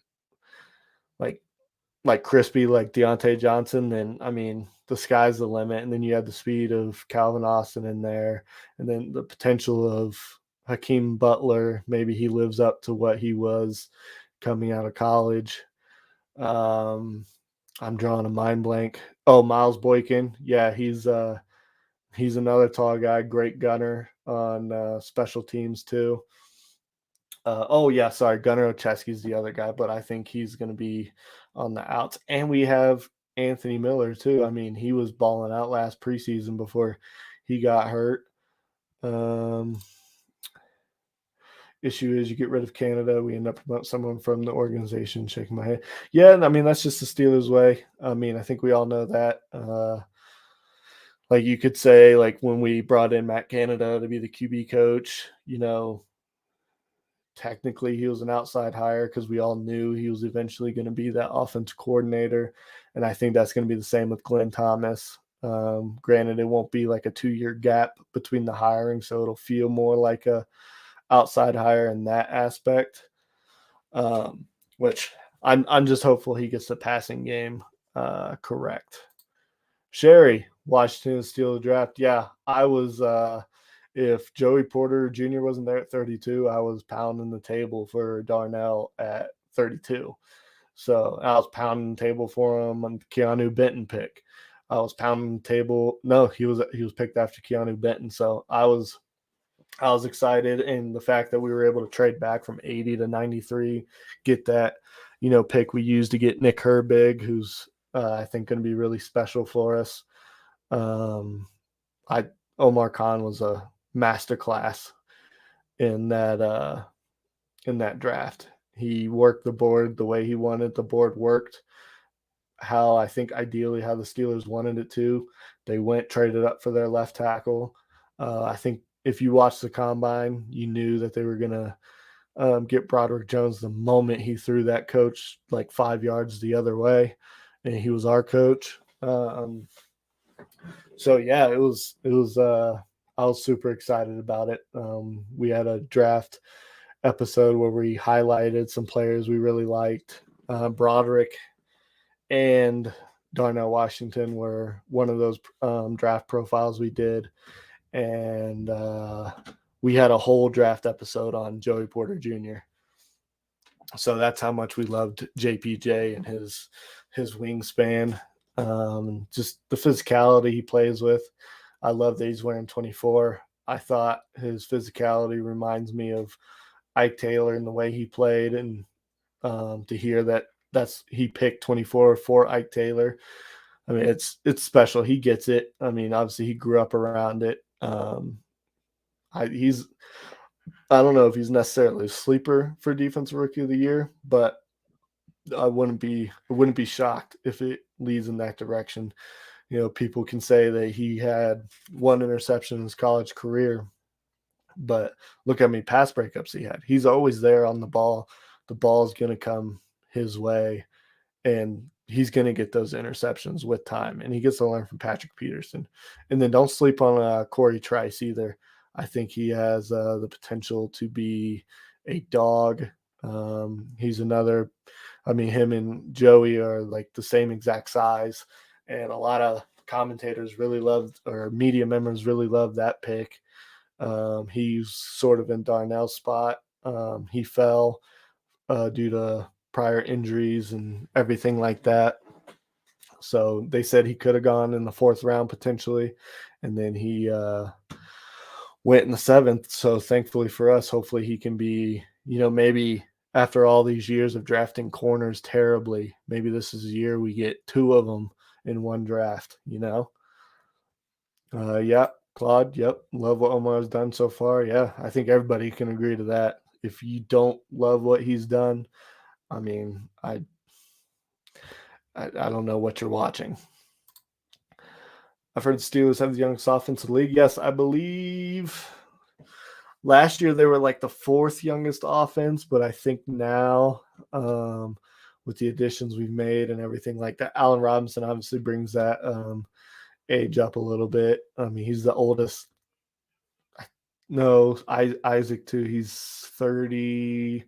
Speaker 1: like crispy like Deontay Johnson, then I mean the sky's the limit. And then you have the speed of Calvin Austin in there, and then the potential of Hakeem Butler. Maybe he lives up to what he was coming out of college. Um, I'm drawing a mind blank. Oh, Miles Boykin. Yeah, he's another tall guy, great gunner on special teams too. Oh yeah, sorry, Gunnar Ochesky's the other guy, but I think he's going to be on the outs. And we have Anthony Miller too. I mean, he was balling out last preseason before he got hurt. Um, Issue is you get rid of Canada, we end up promoting someone from the organization. Shaking my head. Yeah, I mean that's just the Steelers' way. I mean, I think we all know that. Like you could say, like when we brought in Matt Canada to be the QB coach, technically he was an outside hire because we all knew he was eventually going to be that offense coordinator. And I think that's going to be the same with Glenn Thomas. Granted, it won't be like a 2-year gap between the hiring, so it'll feel more like a outside hire in that aspect. Which I'm just hopeful he gets the passing game correct. Sherry, Washington Steel draft. Yeah, I was. If Joey Porter Jr. wasn't there at 32, I was pounding the table for Darnell at 32. So I was pounding the table for him on the Keanu Benton pick. I was pounding the table. No, he was picked after Keanu Benton. So I was excited, and the fact that we were able to trade back from 80 to 93, get that pick we used to get Nick Herbig, who's I think going to be really special for us. Um, I Omar Khan was a masterclass in that draft. He worked the board the way he wanted. The board worked how I think ideally how the Steelers wanted it to. They went traded up for their left tackle. I think if you watched the combine, you knew that they were gonna get Broderick Jones the moment he threw that coach like 5 yards the other way, and he was our coach. So yeah, it was. I was super excited about it. We had a draft episode where we highlighted some players we really liked. Broderick and Darnell Washington were one of those draft profiles we did, and we had a whole draft episode on Joey Porter Jr. So that's how much we loved JPJ and his wingspan, just the physicality he plays with. I love that he's wearing 24. I thought his physicality reminds me of Ike Taylor in the way he played, and to hear that he picked 24 for Ike Taylor. I mean, it's special. He gets it. I mean, obviously he grew up around it. He's I don't know if he's necessarily a sleeper for defensive rookie of the year, but I wouldn't be shocked if it leads in that direction. You know, people can say that he had one interception in his college career, but look how many pass breakups he had. He's always there on the ball. The ball's going to come his way, and he's going to get those interceptions with time. And he gets to learn from Patrick Peterson. And then don't sleep on Corey Trice either. I think he has the potential to be a dog. He's another. I mean, him and Joey are like the same exact size, and a lot of commentators really loved, or media members really loved that pick. He's sort of in Darnell's spot. He fell due to prior injuries and everything like that. So they said he could have gone in the 4th round potentially, and then he went in the 7th. So thankfully for us, hopefully he can be, maybe after all these years of drafting corners terribly, maybe this is a year we get 2 of them in one draft. Yeah, Claude. Yep, love what Omar's done so far. Yeah, I think everybody can agree to that. If you don't love what he's done, I mean, I don't know what you're watching. I've heard the Steelers have the youngest offense in the league. Yes, I believe last year they were like the 4th youngest offense, but I think now, with the additions we've made and everything like that, Allen Robinson obviously brings that age up a little bit. I mean, he's the oldest. No, Isaac too. He's 30.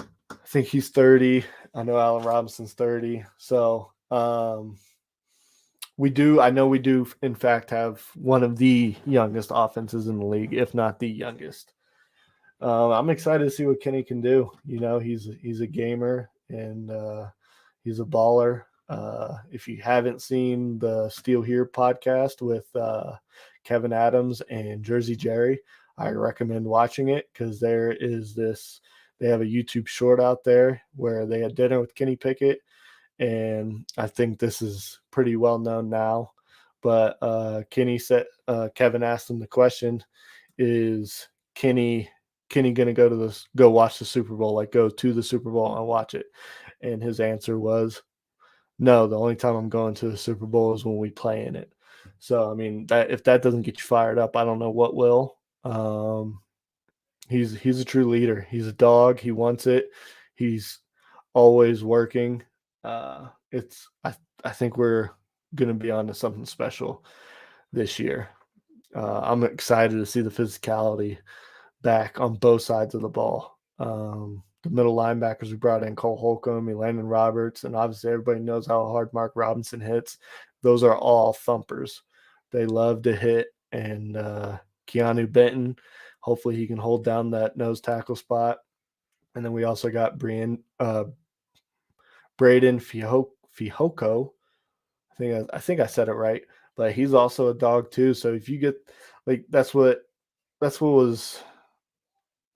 Speaker 1: I think he's 30. I know Allen Robinson's 30. So I know we do, in fact, have one of the youngest offenses in the league, if not the youngest. I'm excited to see what Kenny can do. He's a gamer, and he's a baller. If you haven't seen the Steel Here podcast with Kevin Adams and Jersey Jerry, I recommend watching it, because they have a YouTube short out there where they had dinner with Kenny Pickett, and I think this is pretty well known now. But Kevin asked him the question: is Kenny going to go watch the Super Bowl, like go to the Super Bowl and watch it? And his answer was, no, the only time I'm going to the Super Bowl is when we play in it. So, I mean, if that doesn't get you fired up, I don't know what will. He's a true leader. He's a dog. He wants it. He's always working. I think we're going to be on to something special this year. I'm excited to see the physicality back on both sides of the ball. The middle linebackers we brought in, Cole Holcomb, Elandon Roberts, and obviously everybody knows how hard Mark Robinson hits. Those are all thumpers. They love to hit. And Keanu Benton, hopefully he can hold down that nose tackle spot. And then we also got Braden Fihoko. I think I said it right, but he's also a dog too. So if you get, like, that's what was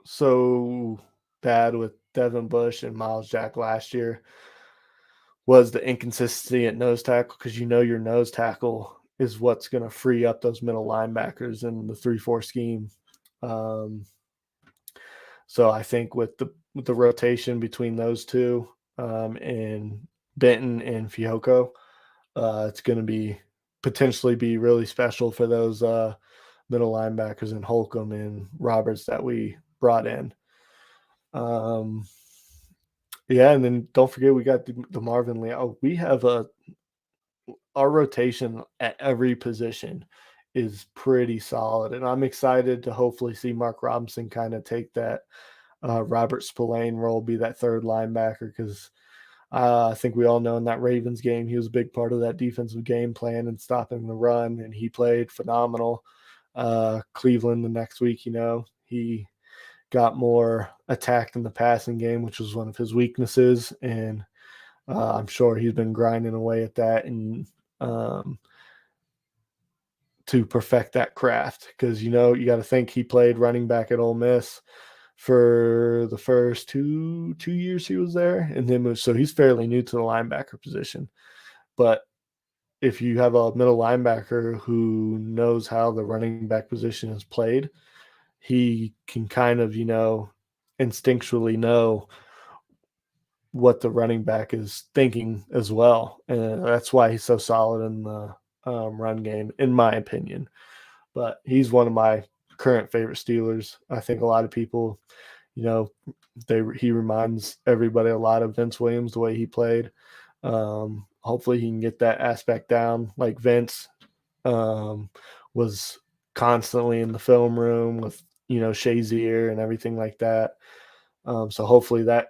Speaker 1: so bad with Devin Bush and Miles Jack last year, was the inconsistency at nose tackle, because your nose tackle is what's going to free up those middle linebackers in the 3-4 scheme. So I think with the rotation between those two, and Benton and Fihoko, it's going to potentially be really special for those middle linebackers and Holcomb and Roberts that we brought in. Um, yeah, and then don't forget we got the Marvin Lee. Oh, we have our rotation at every position is pretty solid, and I'm excited to hopefully see Mark Robinson kind of take that Robert Spillane role, be that third linebacker, because I think we all know in that Ravens game he was a big part of that defensive game plan and stopping the run, and he played phenomenal. Cleveland the next week, he got more attacked in the passing game, which was one of his weaknesses, and I'm sure he's been grinding away at that and um, to perfect that craft because you got to think he played running back at Ole Miss for the first two years he was there, and then so he's fairly new to the linebacker position. But if you have a middle linebacker who knows how the running back position is played, he can kind of instinctually know what the running back is thinking as well, and that's why he's so solid in the run game, in my opinion. But he's one of my current favorite Steelers. I think a lot of people, you know, he reminds everybody a lot of Vince Williams, the way he played. Hopefully he can get that aspect down. Like Vince was constantly in the film room with, Shazier and everything like that. So hopefully that,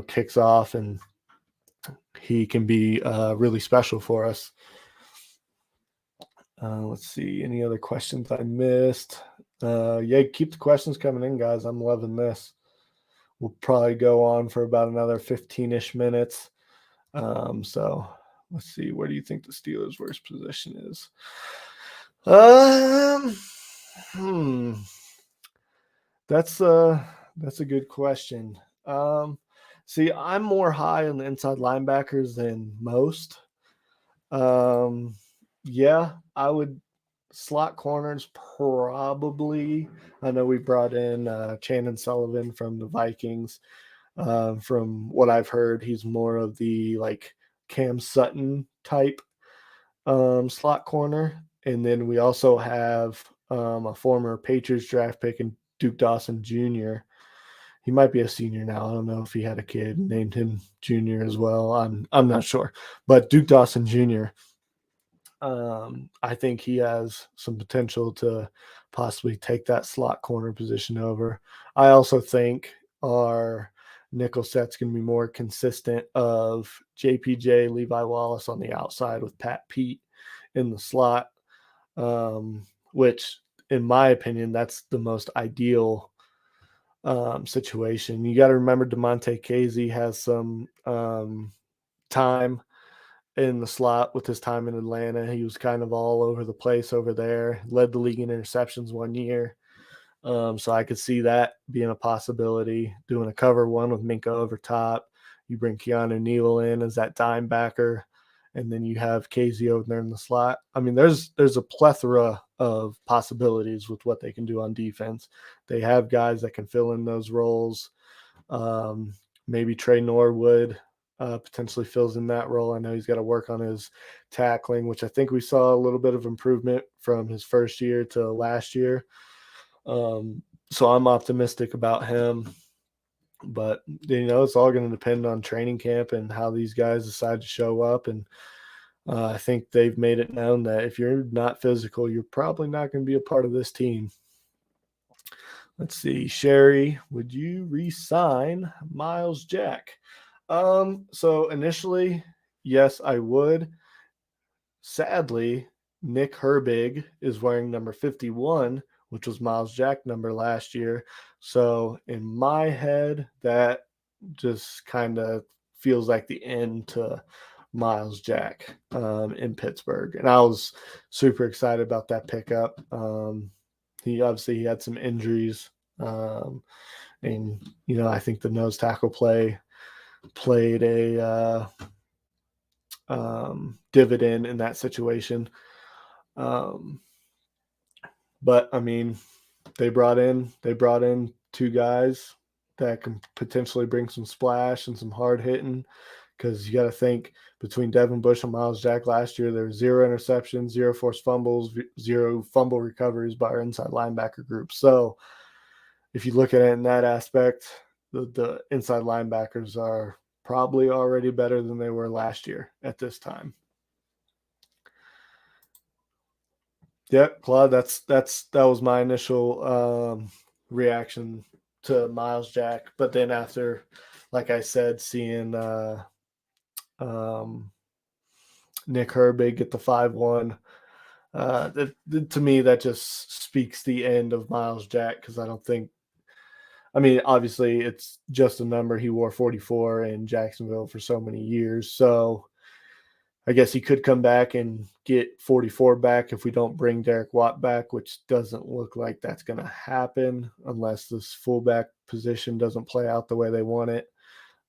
Speaker 1: kicks off and he can be really special for us. Let's see. Any other questions I missed? Yeah, keep the questions coming in, guys. I'm loving this. We'll probably go on for about another 15-ish minutes. So let's see. Where do you think the Steelers' worst position is? Hmm. That's a good question. See, I'm more high on the inside linebackers than most. Um, yeah, I would slot corners probably. I know we brought in Chandon Sullivan from the Vikings. From what I've heard, he's more of the like Cam Sutton type slot corner. And then we also have a former Patriots draft pick in Duke Dawson Jr. He might be a senior now. I don't know if he had a kid named him Junior as well. I'm not sure, but Duke Dawson Jr. I think he has some potential to possibly take that slot corner position over. I also think our nickel set's going to be more consistent of JPJ, Levi Wallace on the outside with Pat Pete in the slot, which, in my opinion, that's the most ideal situation. You got to remember DeMonte Casey has some time in the slot with his time in Atlanta. He was kind of all over the place over there, led the league in interceptions one year. So I could see that being a possibility, doing a cover one with Minka over top. You bring Keanu Neal in as that dime backer, and then you have Casey over there in the slot. I mean, there's a plethora of possibilities with what they can do on defense. They have guys that can fill in those roles. Um, Maybe Trey Norwood potentially fills in that role. I know he's got to work on his tackling, which I think we saw a little bit of improvement from his first year to last year. So I'm optimistic about him. But, it's all going to depend on training camp and how these guys decide to show up. And I think they've made it known that if you're not physical, you're probably not going to be a part of this team. Let's see. Sherry, would you re-sign Miles Jack? So initially, yes, I would. Sadly, Nick Herbig is wearing number 51, which was Miles Jack number last year. So in my head, that just kind of feels like the end to Miles Jack in Pittsburgh. And I was super excited about that pickup. He had some injuries. And, I think the nose tackle play played a dividend in that situation. But I mean, they brought in two guys that can potentially bring some splash and some hard hitting. Because you got to think between Devin Bush and Miles Jack last year, there were 0 interceptions, 0 forced fumbles, 0 fumble recoveries by our inside linebacker group. So if you look at it in that aspect, the inside linebackers are probably already better than they were last year at this time. Yep, Claude, that was my initial reaction to Miles Jack. But then after, like I said, seeing um, Nick Herbig get the 5-1, to me that just speaks the end of Miles Jack, because I don't think. I mean, obviously, it's just a number. He wore 44 in Jacksonville for so many years. So I guess he could come back and get 44 back if we don't bring Derek Watt back, which doesn't look like that's going to happen unless this fullback position doesn't play out the way they want it.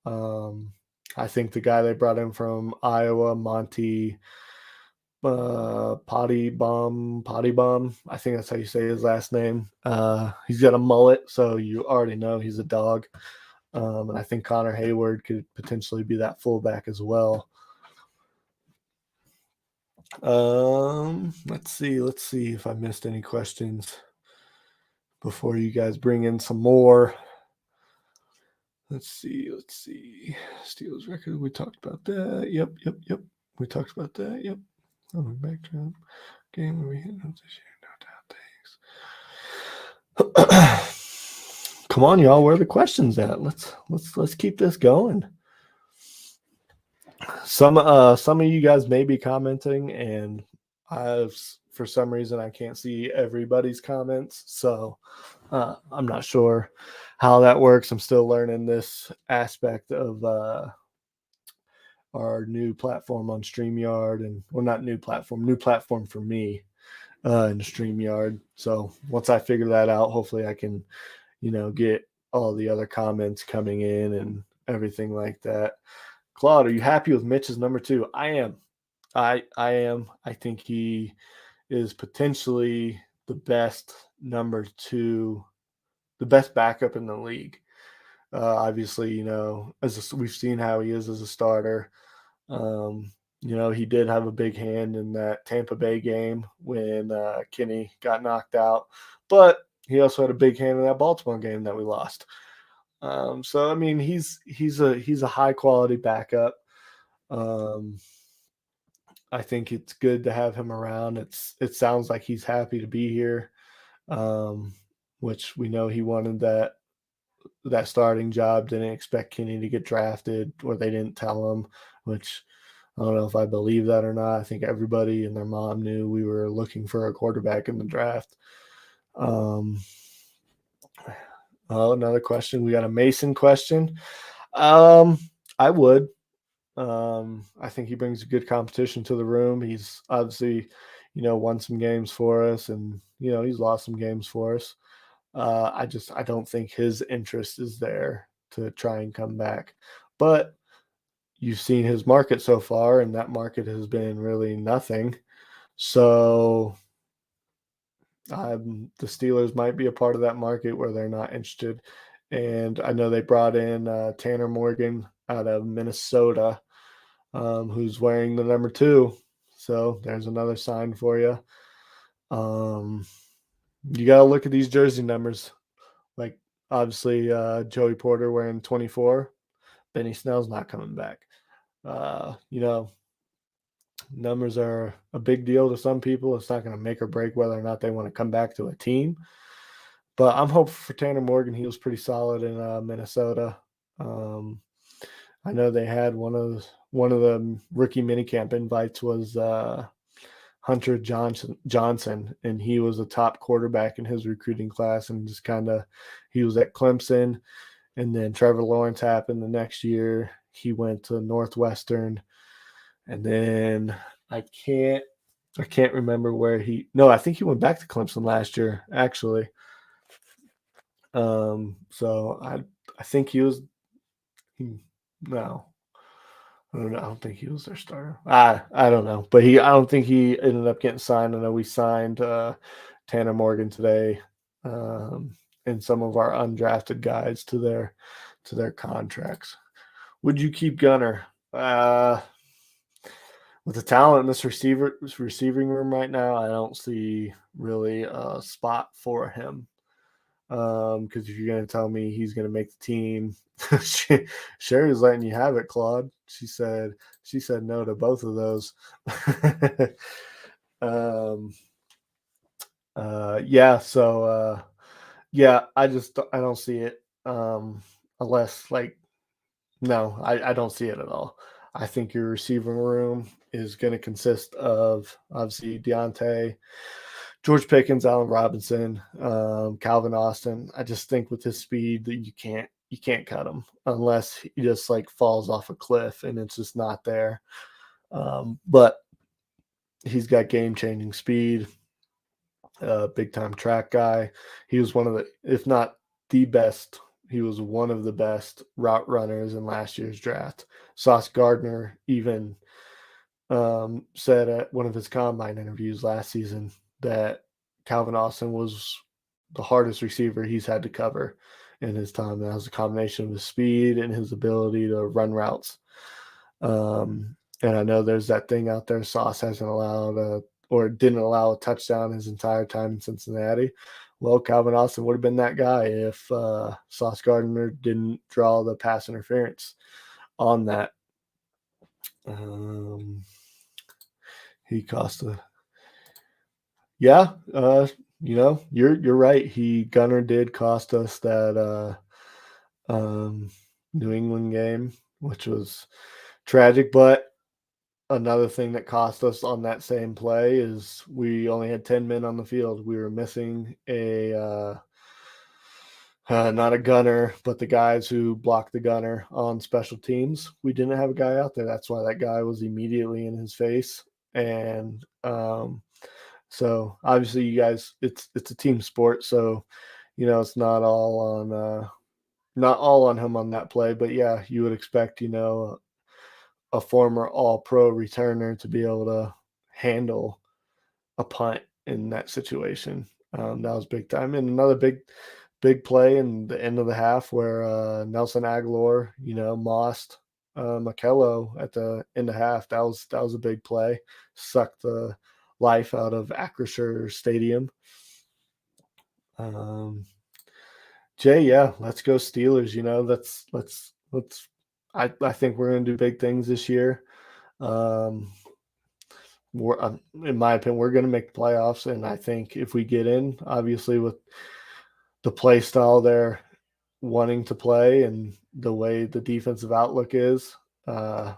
Speaker 1: I think the guy they brought in from Iowa, Monty Potty Bomb, I think that's how you say his last name. He's got a mullet, so you already know he's a dog. And I think Connor Hayward could potentially be that fullback as well. Let's see if I missed any questions before you guys bring in some more. Let's see. Steelers record. We talked about that. Yep. We talked about that. Yep. Back to game where we hit this year. No doubt. Thanks. Come on, y'all. Where are the questions at? Let's keep this going. Some of you guys may be commenting, and for some reason I can't see everybody's comments, so I'm not sure how that works. I'm still learning this aspect of our new platform on StreamYard, and not new platform for me in StreamYard. So once I figure that out, hopefully I can, get all the other comments coming in and everything like that. Claude, are you happy with Mitch's number 2? I am. I am. I think he is potentially the best number 2, the best backup in the league. Obviously, we've seen how he is as a starter. He did have a big hand in that Tampa Bay game when Kenny got knocked out, but he also had a big hand in that Baltimore game that we lost. So I mean, he's a high quality backup. I think it's good to have him around. It sounds like he's happy to be here, which we know he wanted that starting job. Didn't expect Kenny to get drafted, or they didn't tell him, which I don't know if I believe that or not. I think everybody and their mom knew we were looking for a quarterback in the draft. Another question. We got a Mason question. I would. I think he brings a good competition to the room. He's obviously, won some games for us, and he's lost some games for us. I don't think his interest is there to try and come back. But you've seen his market so far, and that market has been really nothing. So the Steelers might be a part of that market where they're not interested. And I know they brought in Tanner Morgan out of Minnesota, who's wearing the number 2. So there's another sign for you. You got to look at these jersey numbers. Like, obviously, Joey Porter wearing 24. Benny Snell's not coming back. Numbers are a big deal to some people. It's not going to make or break whether or not they want to come back to a team. But I'm hopeful for Tanner Morgan. He was pretty solid in Minnesota. I know they had one of the rookie minicamp invites was Hunter Johnson, and he was a top quarterback in his recruiting class, and just he was at Clemson, and then Trevor Lawrence happened the next year. He went to Northwestern, and then I can't remember where I think he went back to Clemson last year, actually. So I think no. I don't know. I don't think he was their starter. I don't know. But I don't think he ended up getting signed. I know we signed Tanner Morgan today, and some of our undrafted guys to their contracts. Would you keep Gunner? With the talent in this receiving room right now, I don't see really a spot for him. Because if you're going to tell me he's going to make the team, Sherry's letting you have it, Claude. She said no to both of those. um, yeah. So yeah, I don't see it. Unless like no, I don't see it at all. I think your receiving room is going to consist of obviously Deontay, George Pickens, Allen Robinson, Calvin Austin. I just think with his speed that you can't cut him unless he just like falls off a cliff and it's just not there. But he's got game changing speed, big time track guy. He was one of the, if not the best, he was one of the best route runners in last year's draft. Sauce Gardner even said at one of his combine interviews last season that Calvin Austin was the hardest receiver he's had to cover in his time. That was a combination of his speed and his ability to run routes. And I know there's that thing out there. Sauce hasn't allowed or didn't allow a touchdown his entire time in Cincinnati. Well, Calvin Austin would have been that guy if Sauce Gardner didn't draw the pass interference on that. He cost a yeah. You're right. Gunner did cost us that New England game, which was tragic. But another thing that cost us on that same play is we only had 10 men on the field. We were missing not a gunner, but the guys who blocked the gunner on special teams. We didn't have a guy out there. That's why that guy was immediately in his face. And so obviously you guys, it's a team sport. So, it's not all on him on that play, but yeah, you would expect, a former all pro returner to be able to handle a punt in that situation. That was big time. And another big play in the end of the half where Nelson Aguilar, mossed Makello at the end of half. That was a big play. Sucked the life out of Acrisure Stadium. Jay, yeah, let's go Steelers. Let's. I think we're going to do big things this year. In my opinion, we're going to make the playoffs, and I think if we get in, obviously with the play style they're wanting to play and the way the defensive outlook is, I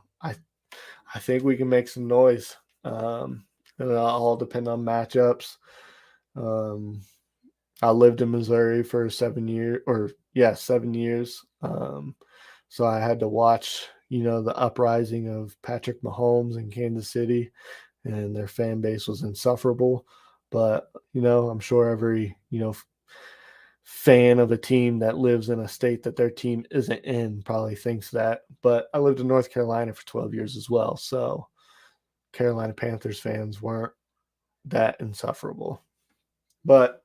Speaker 1: think we can make some noise. It'll all depend on matchups. I lived in Missouri for 7 years, 7 years. So I had to watch, the uprising of Patrick Mahomes in Kansas City, and their fan base was insufferable. But, I'm sure every, fan of a team that lives in a state that their team isn't in probably thinks that. But I lived in North Carolina for 12 years as well. So Carolina Panthers fans weren't that insufferable. But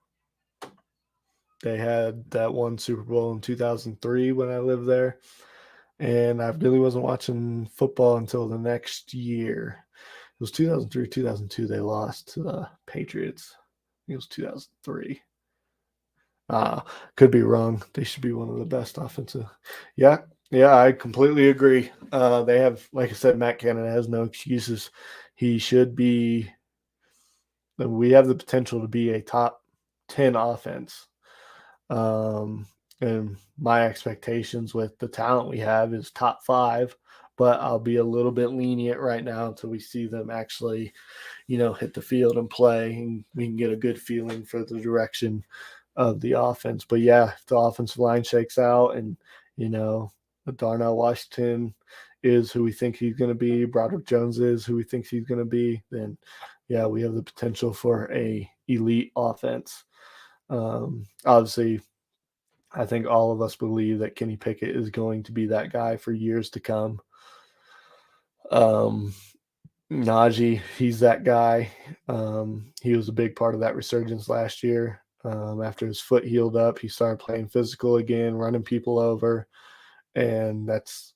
Speaker 1: they had that one Super Bowl in 2003 when I lived there. And I really wasn't watching football until the next year. It was 2003, 2002. They lost to the Patriots. It was 2003. Could be wrong. They should be one of the best offensive. Yeah, I completely agree. They have, like I said, Matt Canada has no excuses. He should be. We have the potential to be a top 10 offense. And my expectations with the talent we have is top 5, but I'll be a little bit lenient right now until we see them actually, hit the field and play, and we can get a good feeling for the direction of the offense. But yeah, if the offensive line shakes out and, Darnell Washington is who we think he's going to be, Broderick Jones is who we think he's going to be, then yeah, we have the potential for a elite offense. Obviously, I think all of us believe that Kenny Pickett is going to be that guy for years to come. Najee, he's that guy. He was a big part of that resurgence last year. After his foot healed up, he started playing physical again, running people over, and that's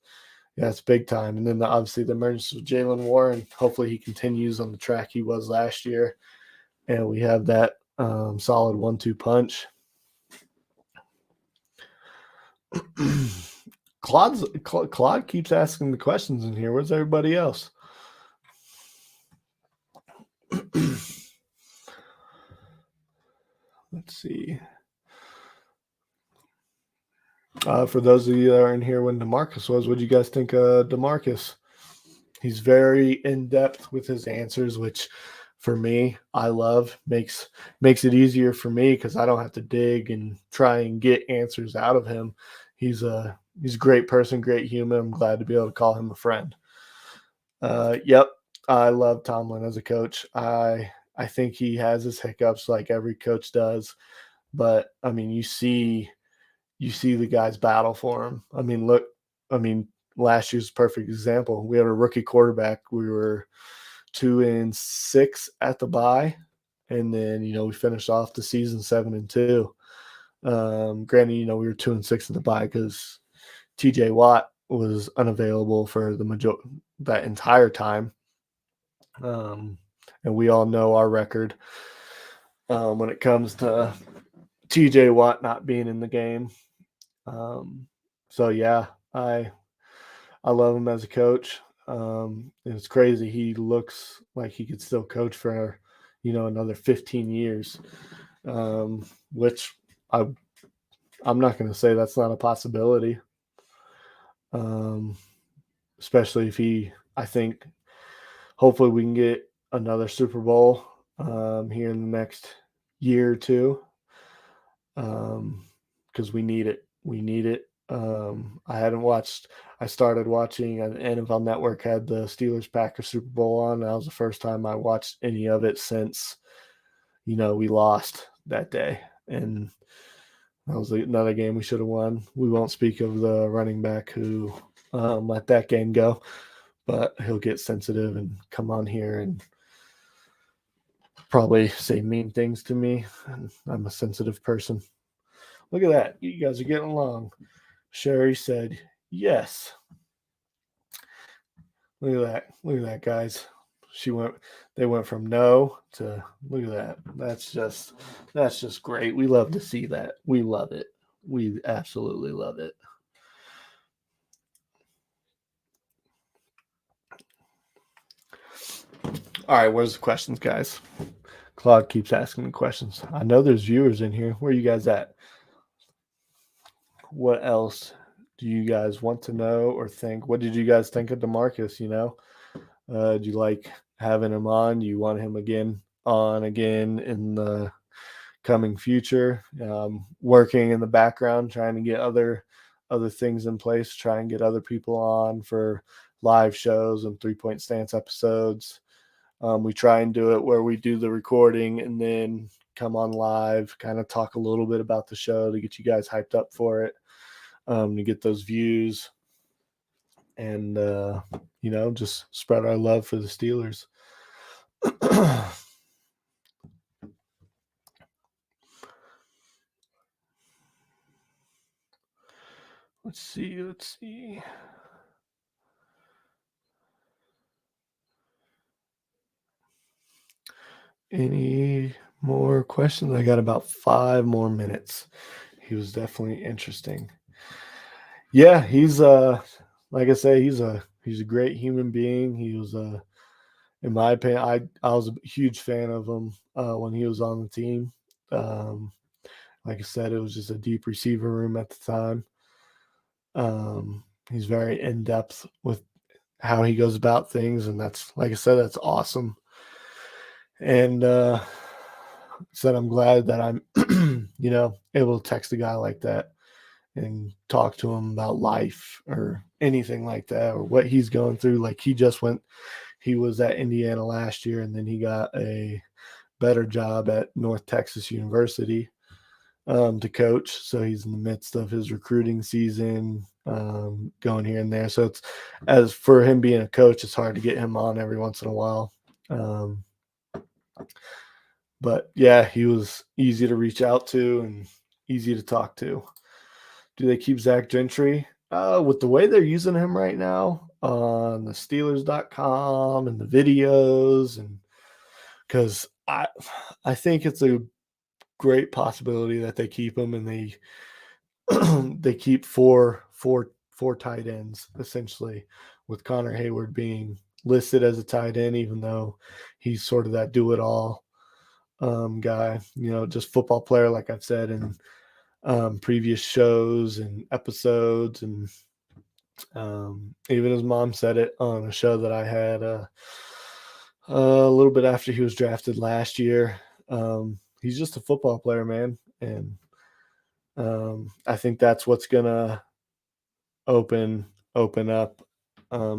Speaker 1: big time. And then obviously the emergence of Jalen Warren. Hopefully he continues on the track he was last year, and we have that solid 1-2 punch. Claude keeps asking the questions in here. Where's everybody else? Let's see. For those of you that are in here when DeMarcus was, what do you guys think of DeMarcus? He's very in depth with his answers, which for me I love. Makes it easier for me because I don't have to dig and try and get answers out of him. He's a great person, great human. I'm glad to be able to call him a friend. Yep, I love Tomlin as a coach. I think he has his hiccups like every coach does, but I mean you see the guys battle for him. I mean, look, I mean, last year's a perfect example. We had a rookie quarterback. We were 2-6 at the bye, and then we finished off the season 7-2. Granted, we were 2-6 at the bye because T.J. Watt was unavailable for that entire time, and we all know our record when it comes to T.J. Watt not being in the game. So yeah, I love him as a coach. It's crazy. He looks like he could still coach for, another 15 years, which I'm not going to say that's not a possibility. Especially if I think, hopefully we can get another Super Bowl here in the next year or two, because we need it. We need it. I started watching, and NFL Network had the Steelers Packers Super Bowl on. That was the first time I watched any of it since, we lost that day. And that was another game we should have won. We won't speak of the running back who let that game go, but he'll get sensitive and come on here and probably say mean things to me. And I'm a sensitive person. Look at that. You guys are getting along. Sherry said, yes. Look at that. Look at that, guys. They went from no to look at that. That's just great. We love to see that. We love it. We absolutely love it. All right, where's the questions, guys? Claude keeps asking the questions. I know there's viewers in here. Where are you guys at? What else do you guys want to know or think? What did you guys think of DeMarcus? Do you like having him on? Do you want him again in the coming future? Working in the background, trying to get other things in place, try and get other people on for live shows and 3-point stance episodes. We try and do it where we do the recording and then come on live, kind of talk a little bit about the show to get you guys hyped up for it, to get those views and, just spread our love for the Steelers. Let's see. Any more questions? I got about 5 more minutes. He was definitely interesting. Yeah, he's like I say, he's a great human being. He was in my opinion, I was a huge fan of him when he was on the team. Like I said, it was just a deep receiver room at the time. He's very in depth with how he goes about things, and that's, like I said, that's awesome. And said I'm glad that I'm able to text a guy like that and talk to him about life or anything like that, or what he's going through. Like he was at Indiana last year, and then he got a better job at North Texas University to coach. So he's in the midst of his recruiting season, going here and there. So it's, as for him being a coach, it's hard to get him on every once in a while. But yeah, he was easy to reach out to and easy to talk to. Do they keep Zach Gentry? With the way they're using him right now on the Steelers.com and the videos, and because I think it's a great possibility that they keep him and they they keep four tight ends essentially, with Connor Hayward being listed as a tight end, even though he's sort of that do it all guy, just football player, like I've said in previous shows and episodes, and even his mom said it on a show that I had a little bit after he was drafted last year. He's just a football player, man, and I think that's what's gonna open up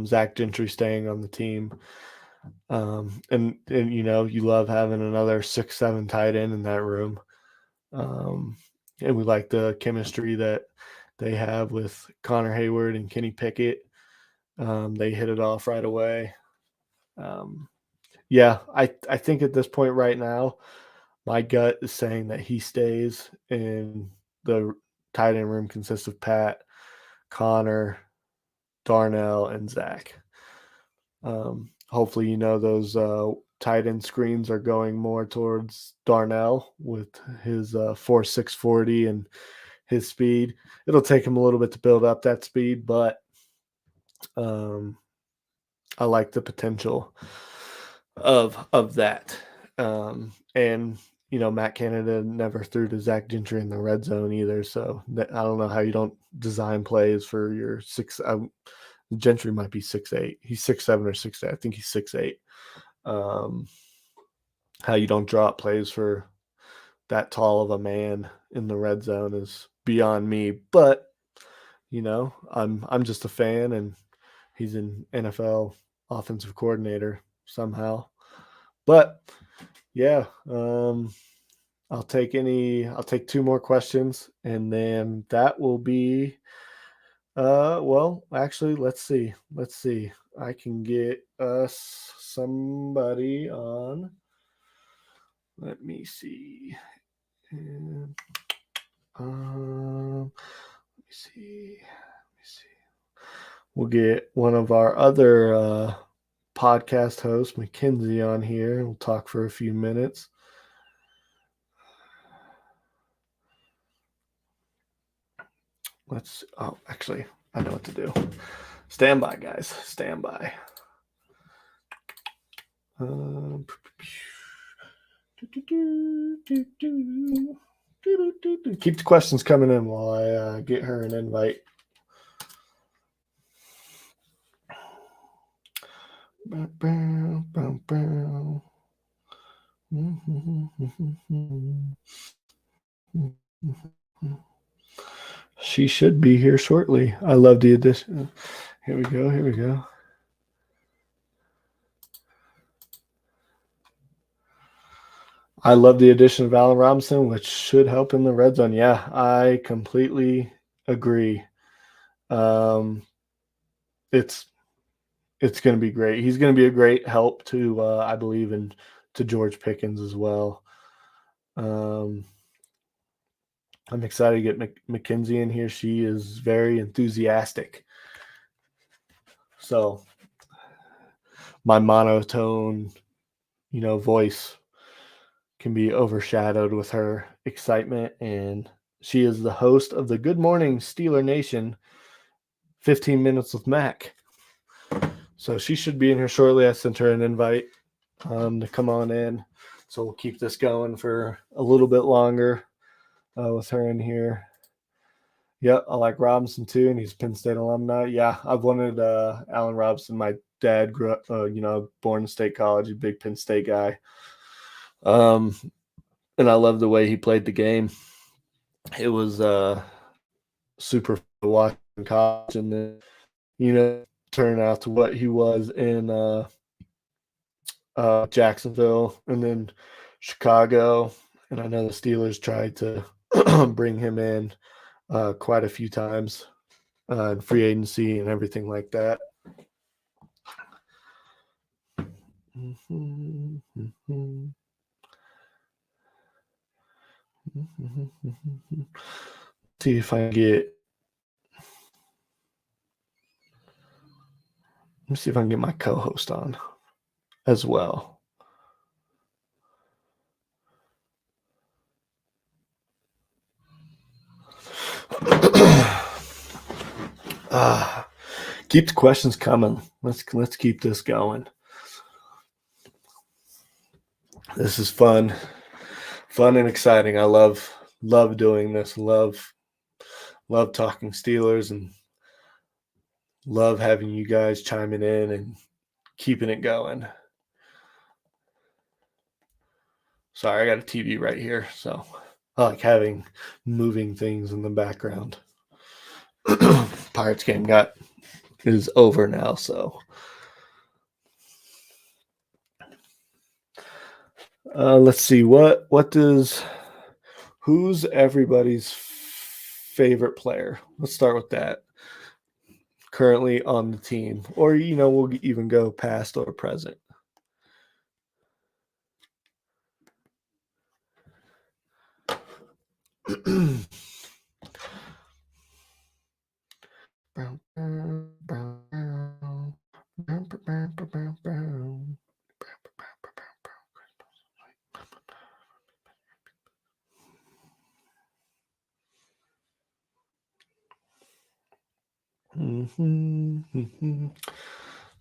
Speaker 1: Zach Gentry staying on the team. And you love having another 6'7" tight end in that room. And we like the chemistry that they have with Connor Hayward and Kenny Pickett. They hit it off right away. I think at this point right now, my gut is saying that he stays, and the tight end room consists of Pat, Connor, Darnell, and Zach. Hopefully, those tight end screens are going more towards Darnell with his 4.6 40 and his speed. It'll take him a little bit to build up that speed, but I like the potential of that. And Matt Canada never threw to Zach Gentry in the red zone either, so I don't know how you don't design plays for your six. Gentry might be 6'8". He's 6'7" or 6'8". I think he's 6'8". How you don't draw up plays for that tall of a man in the red zone is beyond me. But I'm just a fan, and he's an NFL offensive coordinator somehow. But yeah, I'll take two more questions, and then that will be. Well, actually, let's see. I can get us somebody on. Let me see. And, let me see. We'll get one of our other podcast hosts, Mackenzie, on here. We'll talk for a few minutes. Actually, I know what to do. Stand by, guys. Stand by. Keep the questions coming in while I get her an invite. She should be here shortly. I love the addition. Here we go. I love the addition of Allen Robinson, which should help in the red zone. Yeah, I completely agree. It's going to be great. He's going to be a great help to, I believe, to George Pickens as well. I'm excited to get Mackenzie in here. She is very enthusiastic. So my monotone, voice can be overshadowed with her excitement. And she is the host of the Good Morning Steeler Nation 15 Minutes with Mac. So she should be in here shortly. I sent her an invite to come on in. So we'll keep this going for a little bit longer with her in here. Yep, I like Robinson too, and he's a Penn State alumni. Yeah, I've wanted Allen Robinson. My dad grew up, born in State College, a big Penn State guy. And I love the way he played the game. It was super fun to watch in college, and then, turn out to what he was in Jacksonville and then Chicago. And I know the Steelers tried to bring him in quite a few times in free agency and everything like that. See if I can get. Let me see if I can get my co-host on as well. Keep the questions coming. Let's keep this going. This is fun and exciting. I love doing this. Love talking Steelers and love having you guys chiming in and keeping it going. Sorry, I got a TV right here, so I like having moving things in the background. Pirates game is over now, so let's see who's everybody's favorite player? Let's start with that. Currently on the team, or we'll even go past or present.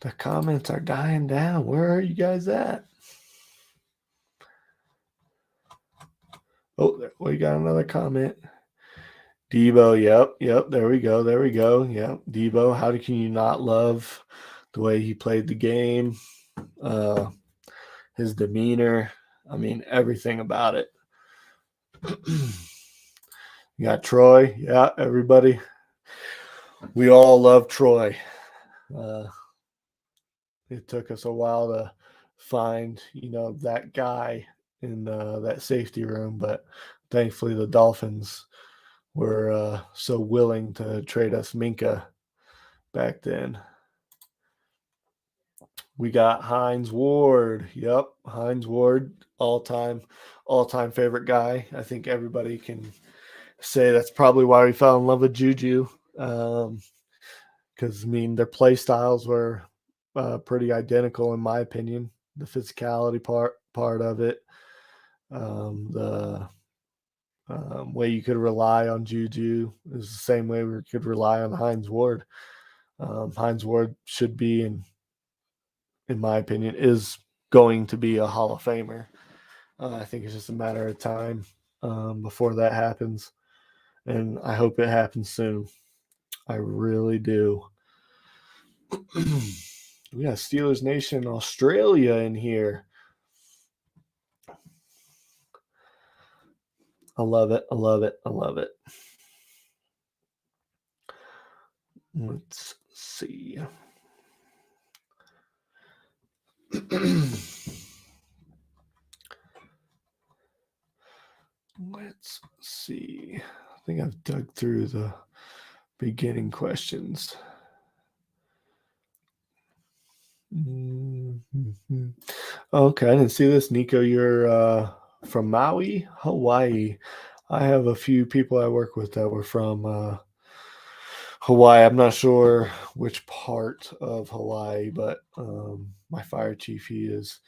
Speaker 1: The comments are dying down. Where are you guys at? Oh, we got another comment. Debo, yep. There we go. Yep, Debo. How can you not love the way he played the game? His demeanor. I mean, everything about it. You got Troy. Yeah, everybody. We all love Troy. It took us a while to find, that guy in that safety room, but thankfully the Dolphins were so willing to trade us Minka back then. We got Hines Ward. Yep, Hines Ward, all-time favorite guy. I think everybody can say that's probably why we fell in love with Juju. Because, their play styles were pretty identical in my opinion. The physicality part of it, the way you could rely on Juju is the same way we could rely on Hines Ward. Hines Ward should be, in my opinion, is going to be a Hall of Famer. I think it's just a matter of time before that happens, and I hope it happens soon. I really do. We got Steelers Nation Australia in here. I love it. Let's see. Let's see. I think I've dug through the beginning questions. Okay, I didn't see this. Nico, you're from Maui, Hawaii. I have a few people I work with that were from Hawaii. I'm not sure which part of Hawaii, but my fire chief, he is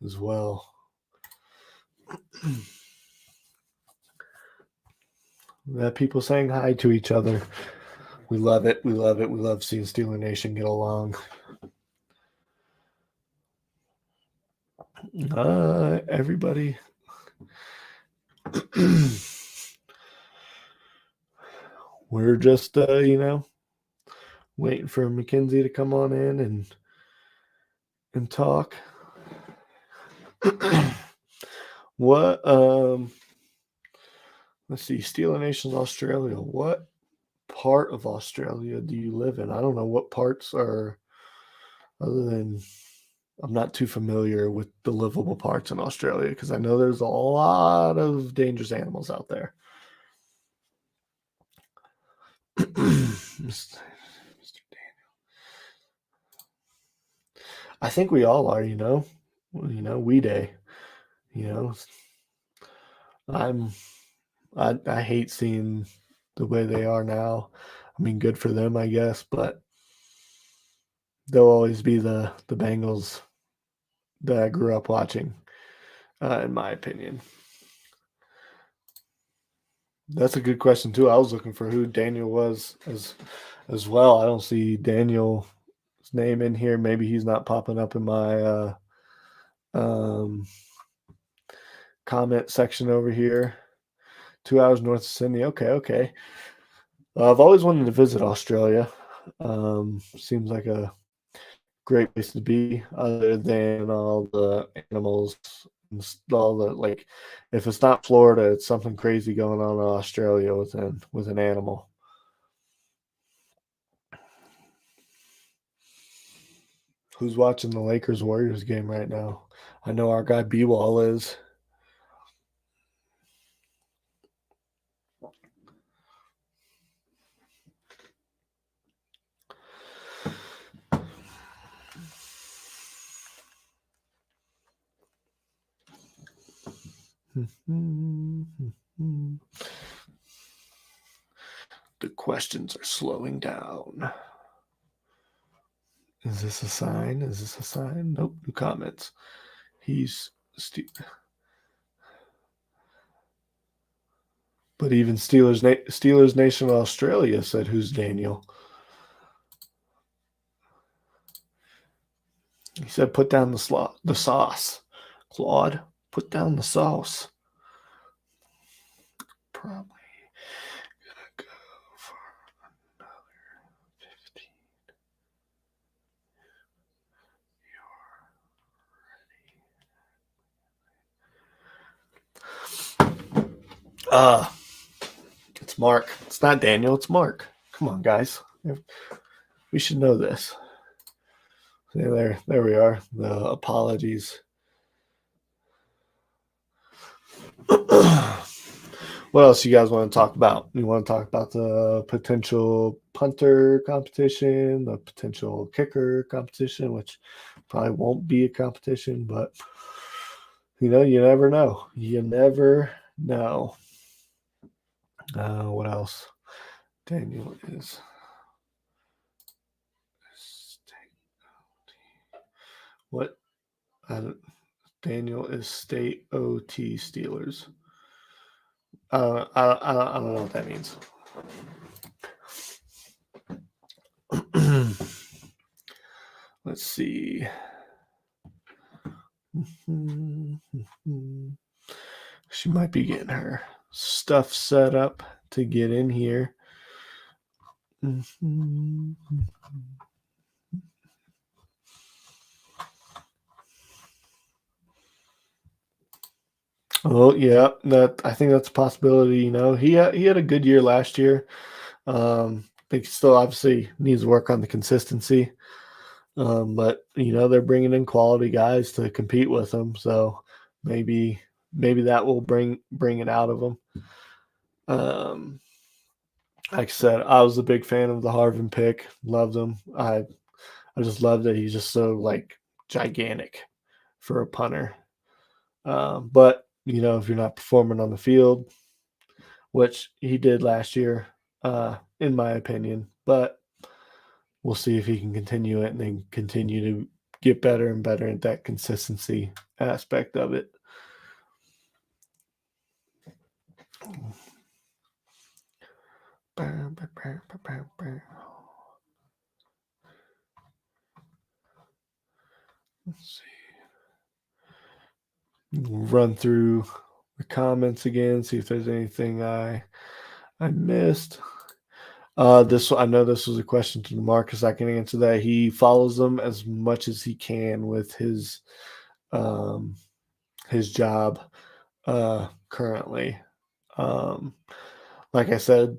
Speaker 1: as well. We have people saying hi to each other. We love it. We love seeing Steeler Nation get along. Everybody. We're just, waiting for Mackenzie to come on in and talk. What, let's see, Steeler Nation's Australia. What part of Australia do you live in? I don't know what parts are, other than I'm not too familiar with the livable parts in Australia because I know there's a lot of dangerous animals out there. Mr. Daniel. I think we all are, we day. I hate seeing the way they are now. I mean, good for them, I guess, but they'll always be the Bengals that I grew up watching, in my opinion. That's a good question too. I was looking for who Daniel was as well. I don't see Daniel's name in here. Maybe he's not popping up in my um, comment section over here. 2 hours north of Sydney. Okay. I've always wanted to visit Australia. Seems like a great place to be, other than all the animals and all the like. If it's not Florida, it's something crazy going on in Australia with an animal. Who's watching the Lakers Warriors game right now? I know our guy B Wall is. The questions are slowing down. Is this a sign? Is this a sign? Nope. New comments. But even Steelers Nation Australia said, "Who's Daniel?" He said, "Put down the sauce, Claude. Put down the sauce." Probably gonna go for another 15. It's Mark. It's not Daniel. It's Mark. Come on, guys. We should know this. Yeah, there we are. The apologies. What else you guys want to talk about? You want to talk about the potential punter competition, the potential kicker competition, which probably won't be a competition, but you never know. You never know. What else? Daniel is what? Daniel is state OT Steelers. I don't know what that means. Let's see. She might be getting her stuff set up to get in here. Oh yeah, that I think that's a possibility. He had a good year last year. I think he still obviously needs to work on the consistency. But they're bringing in quality guys to compete with him, so maybe that will bring it out of him. Like I said, I was a big fan of the Harvin pick. Loved him. I just love that he's just so like gigantic for a punter. But if you're not performing on the field, which he did last year, in my opinion, but we'll see if he can continue it and then continue to get better and better at that consistency aspect of it. Let's see. Run through the comments again, see if there's anything I missed. I know this was a question to Marcus. I can answer that. He follows them as much as he can with his job currently. Like I said,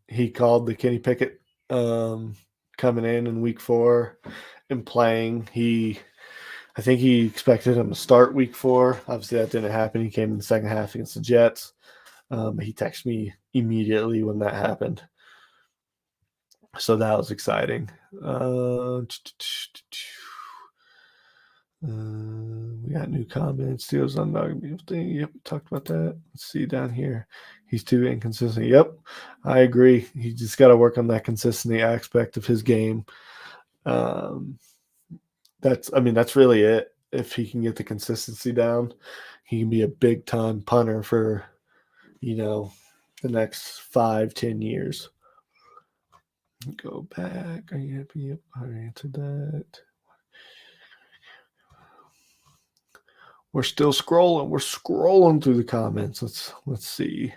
Speaker 1: he called the Kenny Pickett coming in week 4 and playing. I think he expected him to start week 4. Obviously, that didn't happen. He came in the second half against the Jets. He texted me immediately when that happened. So that was exciting. We got new comments. Steelers underdog thing. Yep, we talked about that. Let's see down here. He's too inconsistent. Yep, I agree. He just got to work on that consistency aspect of his game. That's really it. If he can get the consistency down, he can be a big time punter for, the next 5-10 years. Go back. Yep, I answered that. We're still scrolling. We're scrolling through the comments. Let's see.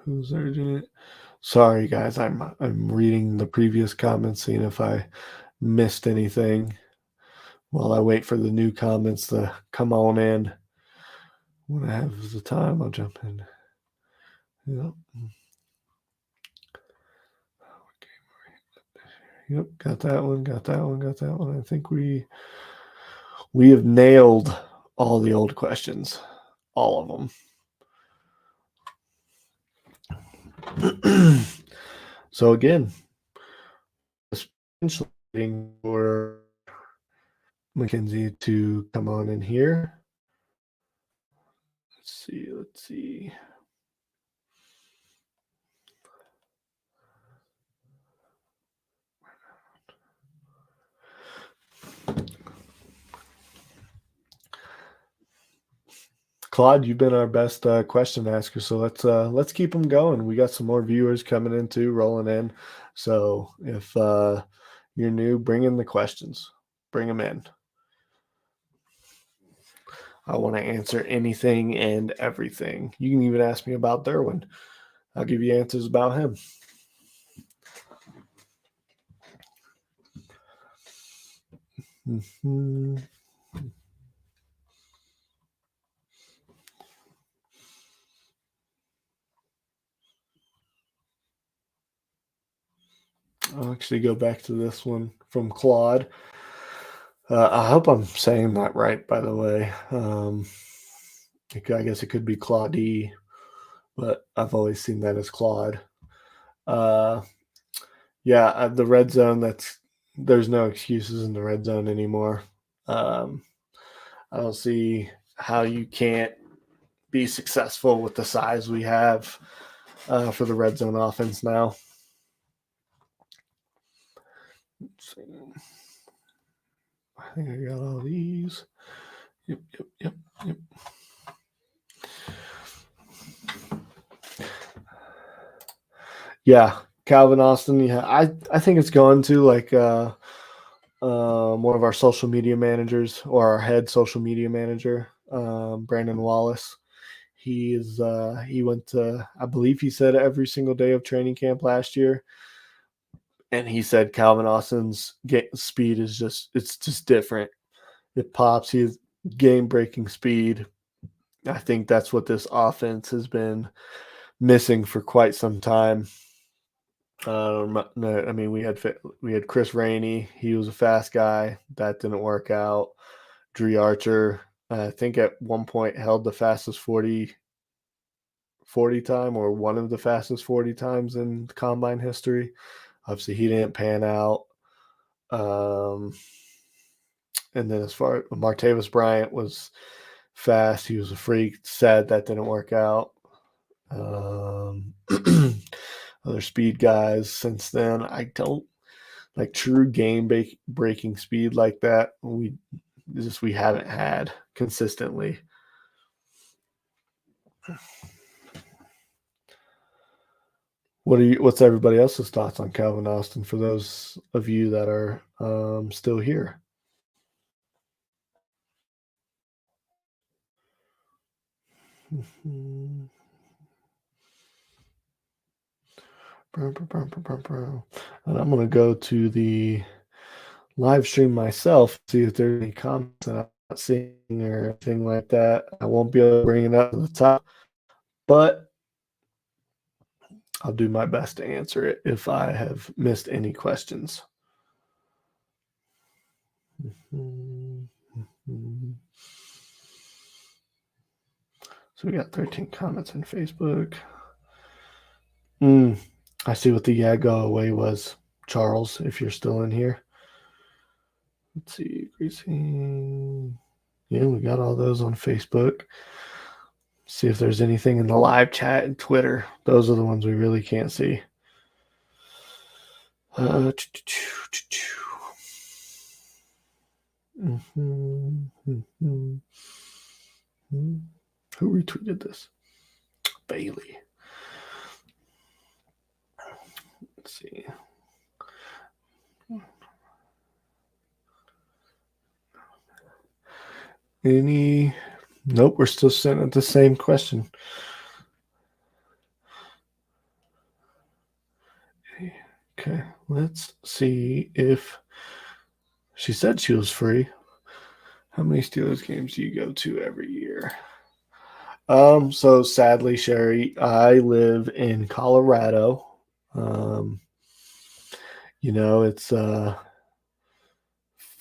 Speaker 1: Who's urging it? Sorry, guys. I'm reading the previous comments, seeing if I missed anything. While I wait for the new comments to come on in. When I have the time, I'll jump in. Yep. Yep, got that one. I think we have nailed all the old questions. All of them. So again, waiting for Mackenzie to come on in here. Let's see. Claude, you've been our best question asker, so let's keep them going. We got some more viewers coming in too, rolling in. So if you're new, bring in the questions. Bring them in. I want to answer anything and everything. You can even ask me about Derwin. I'll give you answers about him. Mm-hmm. I'll actually go back to this one from Claude. I hope I'm saying that right, by the way. I guess it could be Claudie, but I've always seen that as Claude. Yeah, the red zone, there's no excuses in the red zone anymore. I don't see how you can't be successful with the size we have for the red zone offense now. Let's see. I think I got all these. Yep. Yeah, Calvin Austin. Yeah, I think it's going to like one of our social media managers or our head social media manager, Brandon Wallace. He went to, I believe he said every single day of training camp last year. And he said Calvin Austin's speed is just different. It pops. He has game-breaking speed. I think that's what this offense has been missing for quite some time. I mean, we had Chris Rainey. He was a fast guy. That didn't work out. Dree Archer, I think at one point held the fastest 40 time or one of the fastest 40 times in combine history. Obviously, he didn't pan out. And then as far as Martavis Bryant was fast, he was a freak. Sad that didn't work out. Other speed guys since then, I don't like true game breaking speed like that. We haven't had consistently. What's everybody else's thoughts on Calvin Austin for those of you that are still here? And I'm going to go to the live stream myself, see if there's any comments that I'm not seeing or anything like that. I won't be able to bring it up to the top, but I'll do my best to answer it if I have missed any questions. So we got 13 comments on Facebook. I see what the go away was. Charles, if you're still in here. Let's see. Greasing. Yeah, we got all those on Facebook. See if there's anything in the live chat and Twitter. Those are the ones we really can't see. Uh, Who retweeted this? Bailey. Let's see. Any? Nope, we're still sitting at the same question. Okay, let's see if she said she was free. How many Steelers games do you go to every year? So sadly, Sherry, I live in Colorado. Um, it's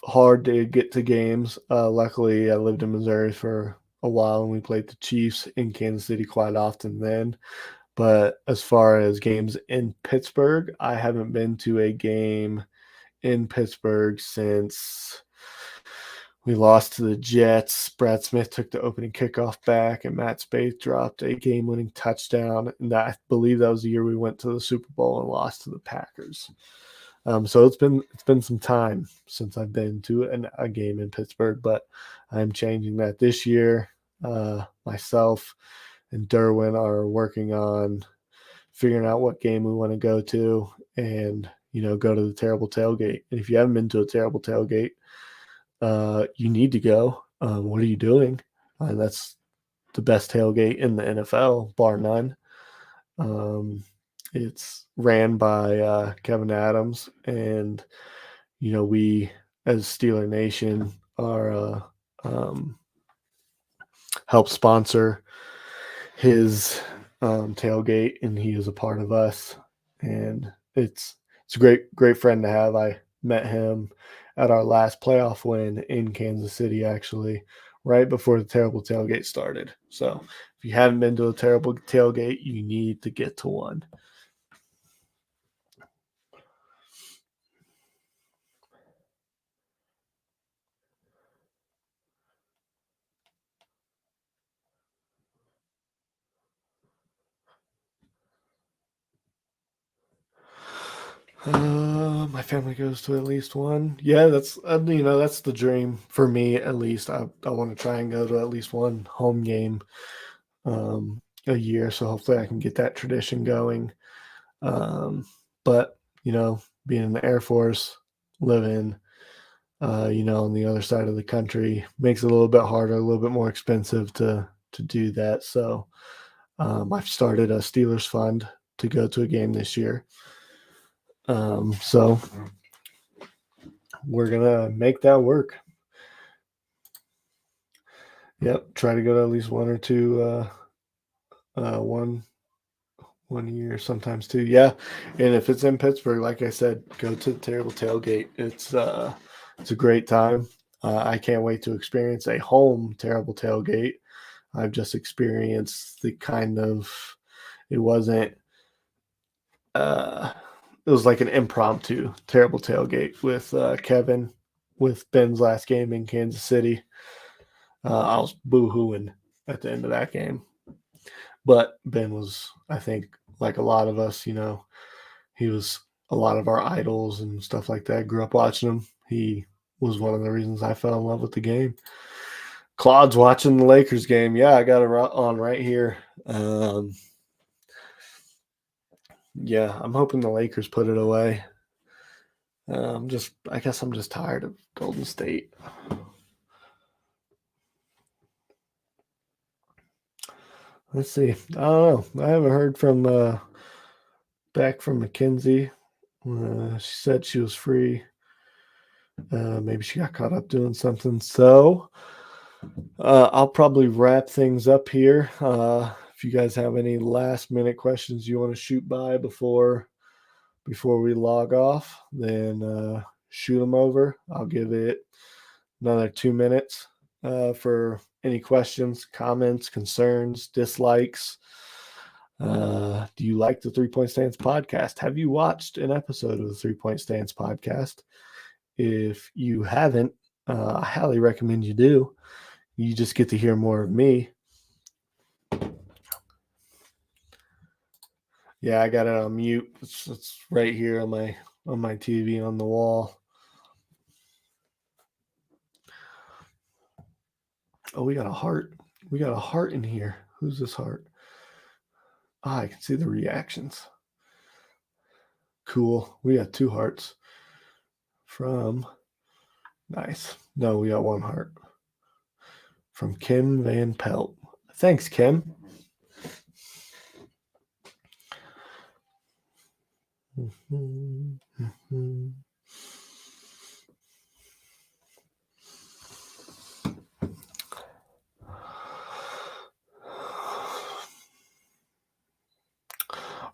Speaker 1: hard to get to games. Luckily, I lived in Missouri for a while, and we played the Chiefs in Kansas City quite often then. But as far as games in Pittsburgh, I haven't been to a game in Pittsburgh since we lost to the Jets. Brad Smith took the opening kickoff back, and Matt Spaeth dropped a game-winning touchdown. And I believe that was the year we went to the Super Bowl and lost to the Packers. So it's been some time since I've been to a game in Pittsburgh, but I'm changing that this year. Myself and Derwin are working on figuring out what game we want to go to and go to the Terrible Tailgate. And if you haven't been to a Terrible Tailgate, you need to go. What are you doing? That's the best tailgate in the NFL, bar none. It's ran by Kevin Adams, and we as Steeler Nation are help sponsor his tailgate, and he is a part of us. And it's a great friend to have. I met him at our last playoff win in Kansas City, actually, right before the Terrible Tailgate started. So if you haven't been to a Terrible Tailgate, you need to get to one. My family goes to at least one. Yeah, that's that's the dream for me at least. I want to try and go to at least one home game a year, so hopefully I can get that tradition going. But being in the Air Force, living on the other side of the country makes it a little bit harder, a little bit more expensive to do that. So I've started a Steelers fund to go to a game this year. So we're gonna make that work. Yep, try to go to at least one or two, one year, sometimes two. Yeah, and if it's in Pittsburgh, like I said, go to the Terrible Tailgate. It's a great time. I can't wait to experience a home Terrible Tailgate. I've just experienced the kind of it wasn't. It was like an impromptu Terrible Tailgate with Kevin, with Ben's last game in Kansas City. I was boo-hooing at the end of that game. But Ben was, I think, like a lot of us, he was a lot of our idols and stuff like that. Grew up watching him. He was one of the reasons I fell in love with the game. Claude's watching the Lakers game. Yeah, I got it on right here. Yeah, I'm hoping the Lakers put it away. I guess I'm just tired of Golden State. Let's see. I don't know. I haven't heard from back from Mackenzie. She said she was free. Maybe she got caught up doing something. So I'll probably wrap things up here. If you guys have any last minute questions you want to shoot by before we log off, then shoot them over. I'll give it another 2 minutes for any questions, comments, concerns, dislikes. Do you like the 3-Point Stance podcast? Have you watched an episode of the 3-Point Stance podcast? If you haven't, I highly recommend you do. You just get to hear more of me. Yeah, I got it on mute. It's right here on my on my TV on the wall. Oh, we got a heart. We got a heart in here. Who's this heart? I can see the reactions. Cool. We got 2 hearts from nice. No, we got 1 heart from Kim Van Pelt. Thanks, Kim.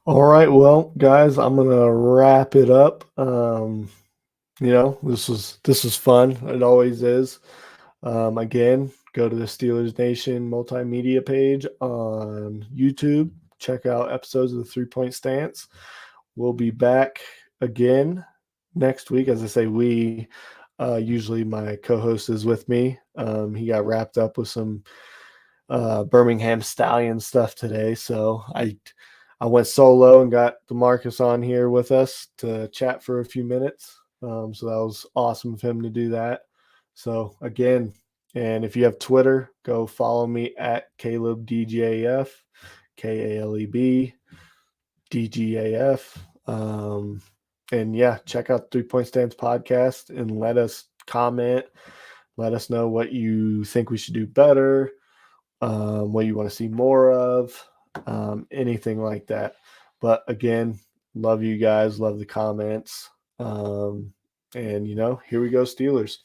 Speaker 1: All right, well, guys, I'm gonna wrap it up. This was fun. It always is. Again, go to the Steelers Nation multimedia page on YouTube. Check out episodes of the 3 Point Stance. We'll be back again next week. As I say, usually my co-host is with me. He got wrapped up with some Birmingham Stallion stuff today, so I went solo and got DeMarcus on here with us to chat for a few minutes. So that was awesome of him to do that. So again, and if you have Twitter, go follow me at Kaleb DGAF, KALEB DGAF. And yeah, check out 3 Point Stance podcast and let us comment. Let us know what you think we should do better, what you want to see more of, anything like that. But again, love you guys, love the comments. And here we go, Steelers.